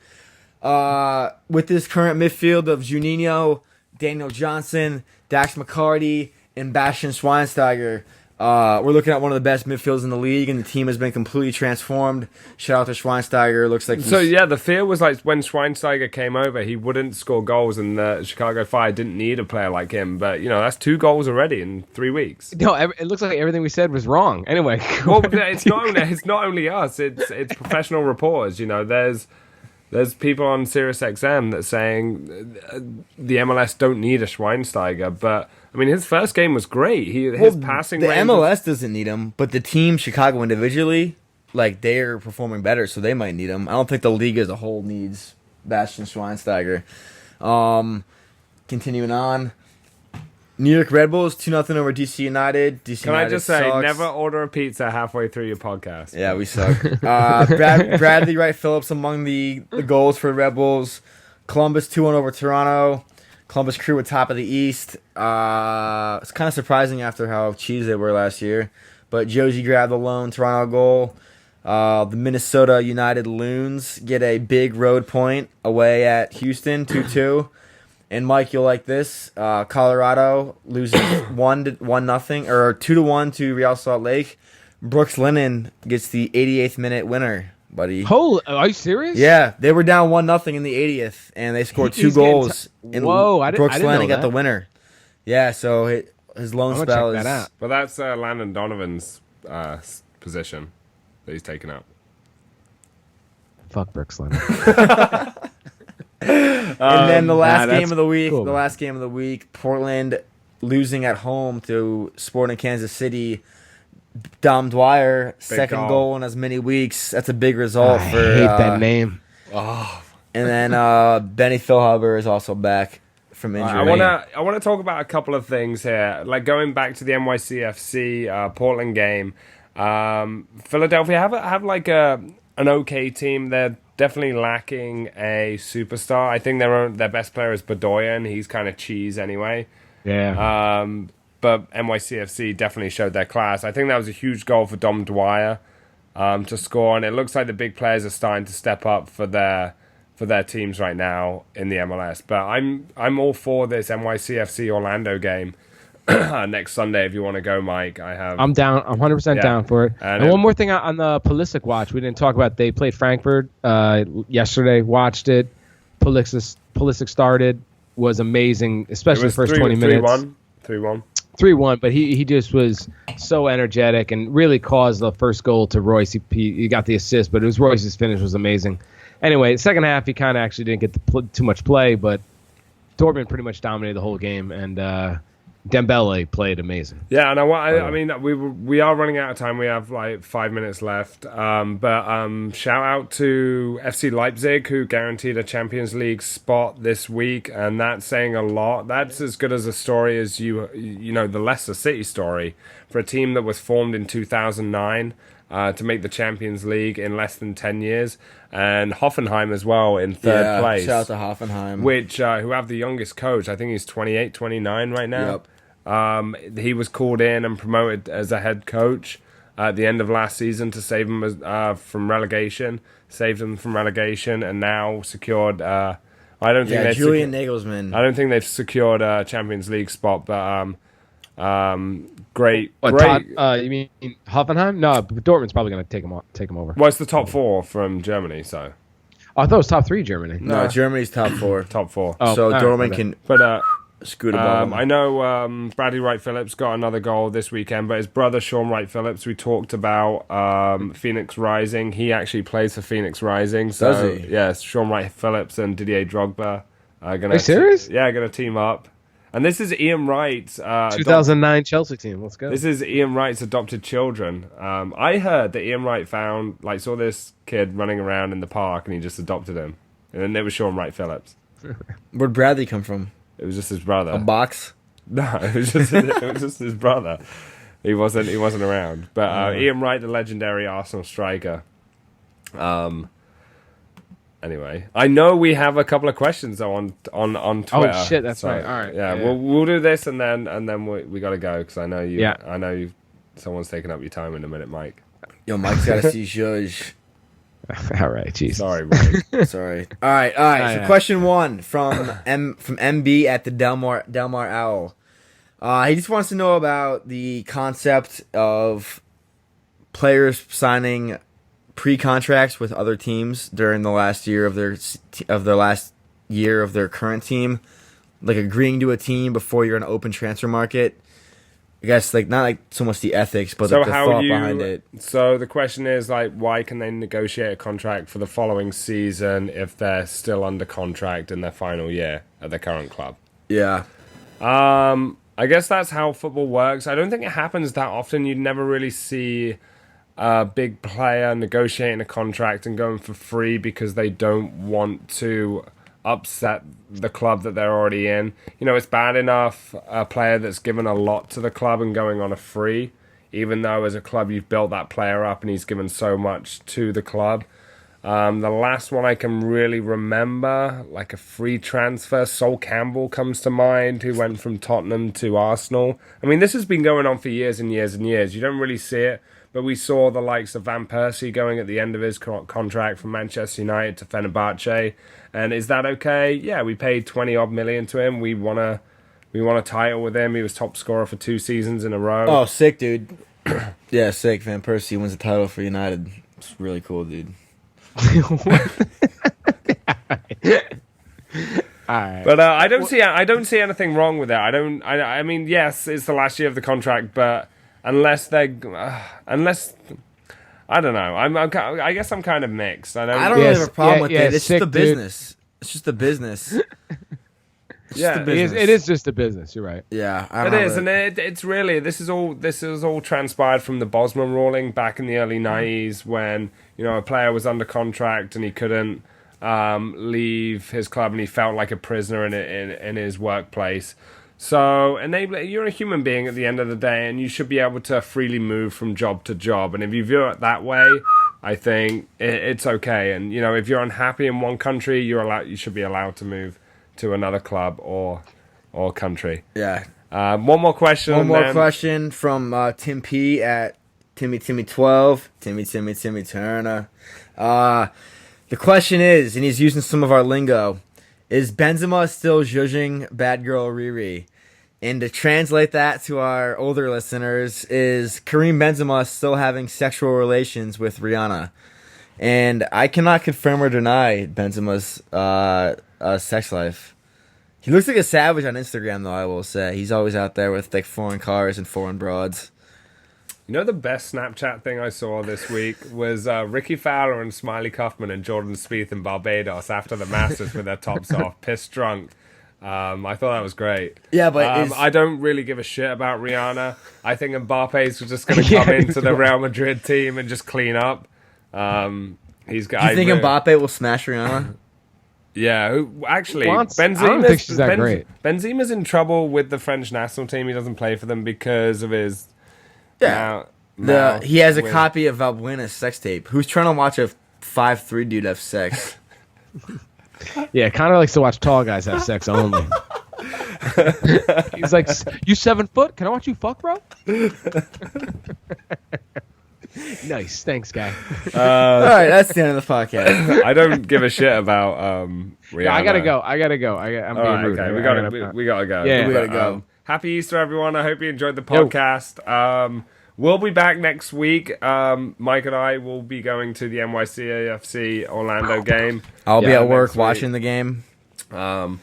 [SPEAKER 2] With this current midfield of Juninho, Daniel Johnson, Dax McCarty, and Bastian Schweinsteiger, we're looking at one of the best midfields in the league, and the team has been completely transformed. Shout out to Schweinsteiger. Looks like
[SPEAKER 1] the fear was like when Schweinsteiger came over, he wouldn't score goals, and the Chicago Fire didn't need a player like him. But that's 2 goals already in 3 weeks.
[SPEAKER 3] No, it looks like everything we said was wrong. Anyway,
[SPEAKER 1] Well, it's not only us. It's professional reporters. There's people on SiriusXM that's saying the MLS don't need a Schweinsteiger, but I mean his first game was great. His passing.
[SPEAKER 2] The
[SPEAKER 1] range
[SPEAKER 2] MLS doesn't need him, but the team Chicago individually, like they're performing better, so they might need him. I don't think the league as a whole needs Bastian Schweinsteiger. Continuing on. New York Red Bulls 2-0 over DC United.
[SPEAKER 1] Can I just say, never order a pizza halfway through your podcast.
[SPEAKER 2] Yeah, we suck. Bradley Wright Phillips among the goals for Red Bulls. Columbus 2-1 over Toronto. Columbus Crew at top of the East. It's kind of surprising after how cheesy they were last year. But Josie grabbed the lone Toronto goal. The Minnesota United Loons get a big road point away at Houston 2-2. And Mike, you'll like this. Colorado loses 1-0 or 2-1 to Real Salt Lake. Brooks Lennon gets the 88th minute winner, buddy.
[SPEAKER 3] Holy, are you serious?
[SPEAKER 2] Yeah, they were down 1-0 in the 80th, and they scored 2 goals. And Brooks Lennon got the winner. Yeah, so his lone spell is.
[SPEAKER 1] But that's Landon Donovan's position that he's taken up.
[SPEAKER 3] Fuck Brooks Lennon.
[SPEAKER 2] And then the last game of the week, cool. Portland losing at home to Sporting Kansas City. Dom Dwyer, second goal in as many weeks. That's a big result
[SPEAKER 3] I
[SPEAKER 2] for.
[SPEAKER 3] hate that name.
[SPEAKER 1] Oh.
[SPEAKER 2] And then Benny Philhuber is also back from injury.
[SPEAKER 1] I want to talk about a couple of things here, like going back to the NYCFC Portland game. Philadelphia have like an okay team. They're definitely lacking a superstar. I think their best player is Bedoya, and he's kind of cheese anyway.
[SPEAKER 3] Yeah.
[SPEAKER 1] But NYCFC definitely showed their class. I think that was a huge goal for Dom Dwyer to score, and it looks like the big players are starting to step up for their teams right now in the MLS. But I'm all for this NYCFC Orlando game next Sunday. If you want to go, Mike,
[SPEAKER 3] I'm down. I'm 100% down for it. And one more thing on the Pulisic watch, we didn't talk about. They played Frankfurt yesterday. Watched it. Pulisic started. Was amazing, especially the first 20 minutes.
[SPEAKER 1] 3-1.
[SPEAKER 3] 3-1, but he just was so energetic and really caused the first goal to Royce. He got the assist, but it was Royce's finish was amazing. Anyway, second half, he kind of actually didn't get too much play, but Dortmund pretty much dominated the whole game, and Dembele played amazing.
[SPEAKER 1] Yeah, and I mean, we are running out of time. We have like 5 minutes left. But shout out to FC Leipzig, who guaranteed a Champions League spot this week, and that's saying a lot. That's as good as a story as you know the Leicester City story for a team that was formed in 2009. To make the Champions League in less than 10 years. And Hoffenheim as well in third place.
[SPEAKER 2] Shout out to Hoffenheim.
[SPEAKER 1] Which, who have the youngest coach. I think he's 28, 29 right now. Yep. He was called in and promoted as a head coach at the end of last season to save them from relegation. Saved them from relegation and now secured...
[SPEAKER 2] Julian Nagelsmann.
[SPEAKER 1] I don't think they've secured a Champions League spot, but... great.
[SPEAKER 3] You mean Hoffenheim? No, Dortmund's probably going to take him over.
[SPEAKER 1] Well, it's the top 4 from Germany, so.
[SPEAKER 3] Oh, I thought it was top 3 Germany.
[SPEAKER 2] No, Germany's top 4.
[SPEAKER 1] Top 4.
[SPEAKER 3] Oh,
[SPEAKER 2] so Dortmund can scoot above them.
[SPEAKER 1] I know Bradley Wright-Phillips got another goal this weekend, but his brother Sean Wright-Phillips, we talked about Phoenix Rising. He actually plays for Phoenix Rising. So,
[SPEAKER 2] does he?
[SPEAKER 1] Yes, Sean Wright-Phillips and Didier Drogba are going to...
[SPEAKER 3] Are you serious?
[SPEAKER 1] going to team up. And this is Ian Wright's
[SPEAKER 3] 2009 Chelsea team. Let's go.
[SPEAKER 1] This is Ian Wright's adopted children. I heard that Ian Wright saw this kid running around in the park and he just adopted him. And then there was Sean Wright-Phillips.
[SPEAKER 2] Where'd Bradley come from?
[SPEAKER 1] It was just his brother.
[SPEAKER 2] A box?
[SPEAKER 1] No, it was just his brother. He wasn't around. But Ian Wright, the legendary Arsenal striker. Anyway, I know we have a couple of questions though on Twitter.
[SPEAKER 3] Oh shit, that's right. All right.
[SPEAKER 1] Yeah, we'll do this and then we got to go because I know you.
[SPEAKER 3] Yeah.
[SPEAKER 1] I know you. Someone's taking up your time in a minute, Mike.
[SPEAKER 2] Yo, Mike's got to see Judge.
[SPEAKER 3] All right, jeez.
[SPEAKER 1] Sorry, Mike.
[SPEAKER 2] Sorry. All right. So question 1 from MB at the Delmar Owl. He just wants to know about the concept of players signing pre-contracts with other teams during the last year of their current team, like agreeing to a team before you're in an open transfer market. I guess like not like so much the ethics, but the thought behind it.
[SPEAKER 1] So the question is like, why can they negotiate a contract for the following season if they're still under contract in their final year at their current club?
[SPEAKER 2] Yeah.
[SPEAKER 1] I guess that's how football works. I don't think it happens that often. You'd never really see a big player negotiating a contract and going for free because they don't want to upset the club that they're already in. You know, it's bad enough a player that's given a lot to the club and going on a free, even though as a club you've built that player up and he's given so much to the club. The last one I can really remember, like a free transfer, Sol Campbell comes to mind, who went from Tottenham to Arsenal. I mean, this has been going on for years and years and years. You don't really see it. But we saw the likes of Van Persie going at the end of his contract from Manchester United to Fenerbahce. And is that okay? Yeah, we paid 20-odd million to him. We won a title with him. He was top scorer for 2 seasons in a row.
[SPEAKER 2] Oh, sick, dude. Yeah, sick. Van Persie wins the title for United. It's really cool, dude.
[SPEAKER 3] All right.
[SPEAKER 1] But I don't see anything wrong with it. I mean, yes, it's the last year of the contract, but unless I don't know. I guess I'm kind of mixed. I don't
[SPEAKER 2] really have a problem with it. It's just a business. It's just a business.
[SPEAKER 1] Yeah,
[SPEAKER 3] it is just a business. You're right.
[SPEAKER 2] Yeah,
[SPEAKER 1] it is, and it's really this is all transpired from the Bosman ruling back in the early '90s when a player was under contract and he couldn't leave his club and he felt like a prisoner in his workplace. So you're a human being at the end of the day, and you should be able to freely move from job to job. And if you view it that way, I think it's okay. And if you're unhappy in one country, you should be allowed to move to another club or country.
[SPEAKER 2] Yeah.
[SPEAKER 1] One more question.
[SPEAKER 2] One more question from Tim P at Timmy12. Timmy Turner. The question is, and he's using some of our lingo, is Benzema still zhuzhing bad girl Riri? And to translate that to our older listeners, is Karim Benzema still having sexual relations with Rihanna? And I cannot confirm or deny Benzema's sex life. He looks like a savage on Instagram, though, I will say. He's always out there with like foreign cars and foreign broads.
[SPEAKER 1] You know, the best Snapchat thing I saw this week was Ricky Fowler and Smiley Kaufman and Jordan Spieth in Barbados after the Masters with their tops off, pissed drunk. I thought that was great.
[SPEAKER 2] Yeah, but
[SPEAKER 1] I don't really give a shit about Rihanna. I think Mbappe's just going to come into the Real Madrid team and just clean up.
[SPEAKER 2] Do you think Mbappe will smash Rihanna?
[SPEAKER 1] Yeah, actually,
[SPEAKER 3] I don't think she's that great.
[SPEAKER 1] Benzema's in trouble with the French national team. He doesn't play for them because of his...
[SPEAKER 2] He has a copy of Valbuena's sex tape. Who's trying to watch a 5'3" dude have sex?
[SPEAKER 3] Yeah, Connor likes to watch tall guys have sex only. He's like, "You 7 foot? Can I watch you fuck, bro?" Nice, thanks, guy.
[SPEAKER 2] All right, that's the end of the podcast.
[SPEAKER 1] I don't give a shit about Rihanna.
[SPEAKER 3] Yeah, I gotta go. I'm being rude.
[SPEAKER 1] Okay, we gotta go.
[SPEAKER 3] Yeah,
[SPEAKER 2] we gotta go.
[SPEAKER 1] Happy Easter, everyone. I hope you enjoyed the podcast. We'll be back next week. Mike and I will be going to the NYCFC Orlando game.
[SPEAKER 2] I'll be at work watching the game.
[SPEAKER 1] But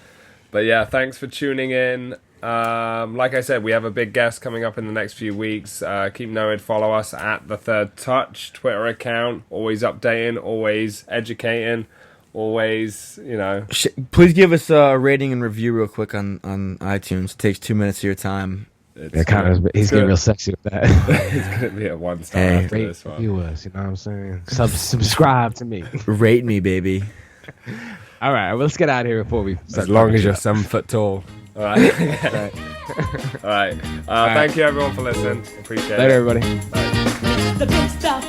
[SPEAKER 1] yeah, thanks for tuning in. Like I said, we have a big guest coming up in the next few weeks. Keep noted, follow us at The Third Touch Twitter account. Always updating, always educating, always,
[SPEAKER 2] Please give us a rating and review real quick on iTunes. It takes 2 minutes of your time.
[SPEAKER 3] He's getting real sexy with that.
[SPEAKER 1] It's going to be a 1-star after this one.
[SPEAKER 3] You know what I'm saying? Subscribe to me.
[SPEAKER 2] Rate me, baby.
[SPEAKER 3] All right, well, let's get out of here before we start.
[SPEAKER 1] As long as you're 7 foot tall. All right. All right. Thank you, everyone, for listening. Appreciate it.
[SPEAKER 3] Later, everybody.
[SPEAKER 1] Bye.
[SPEAKER 6] The big stuff.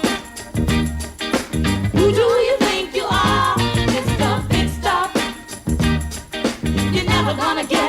[SPEAKER 6] Who do you think you are? It's the big stuff. You're never gonna get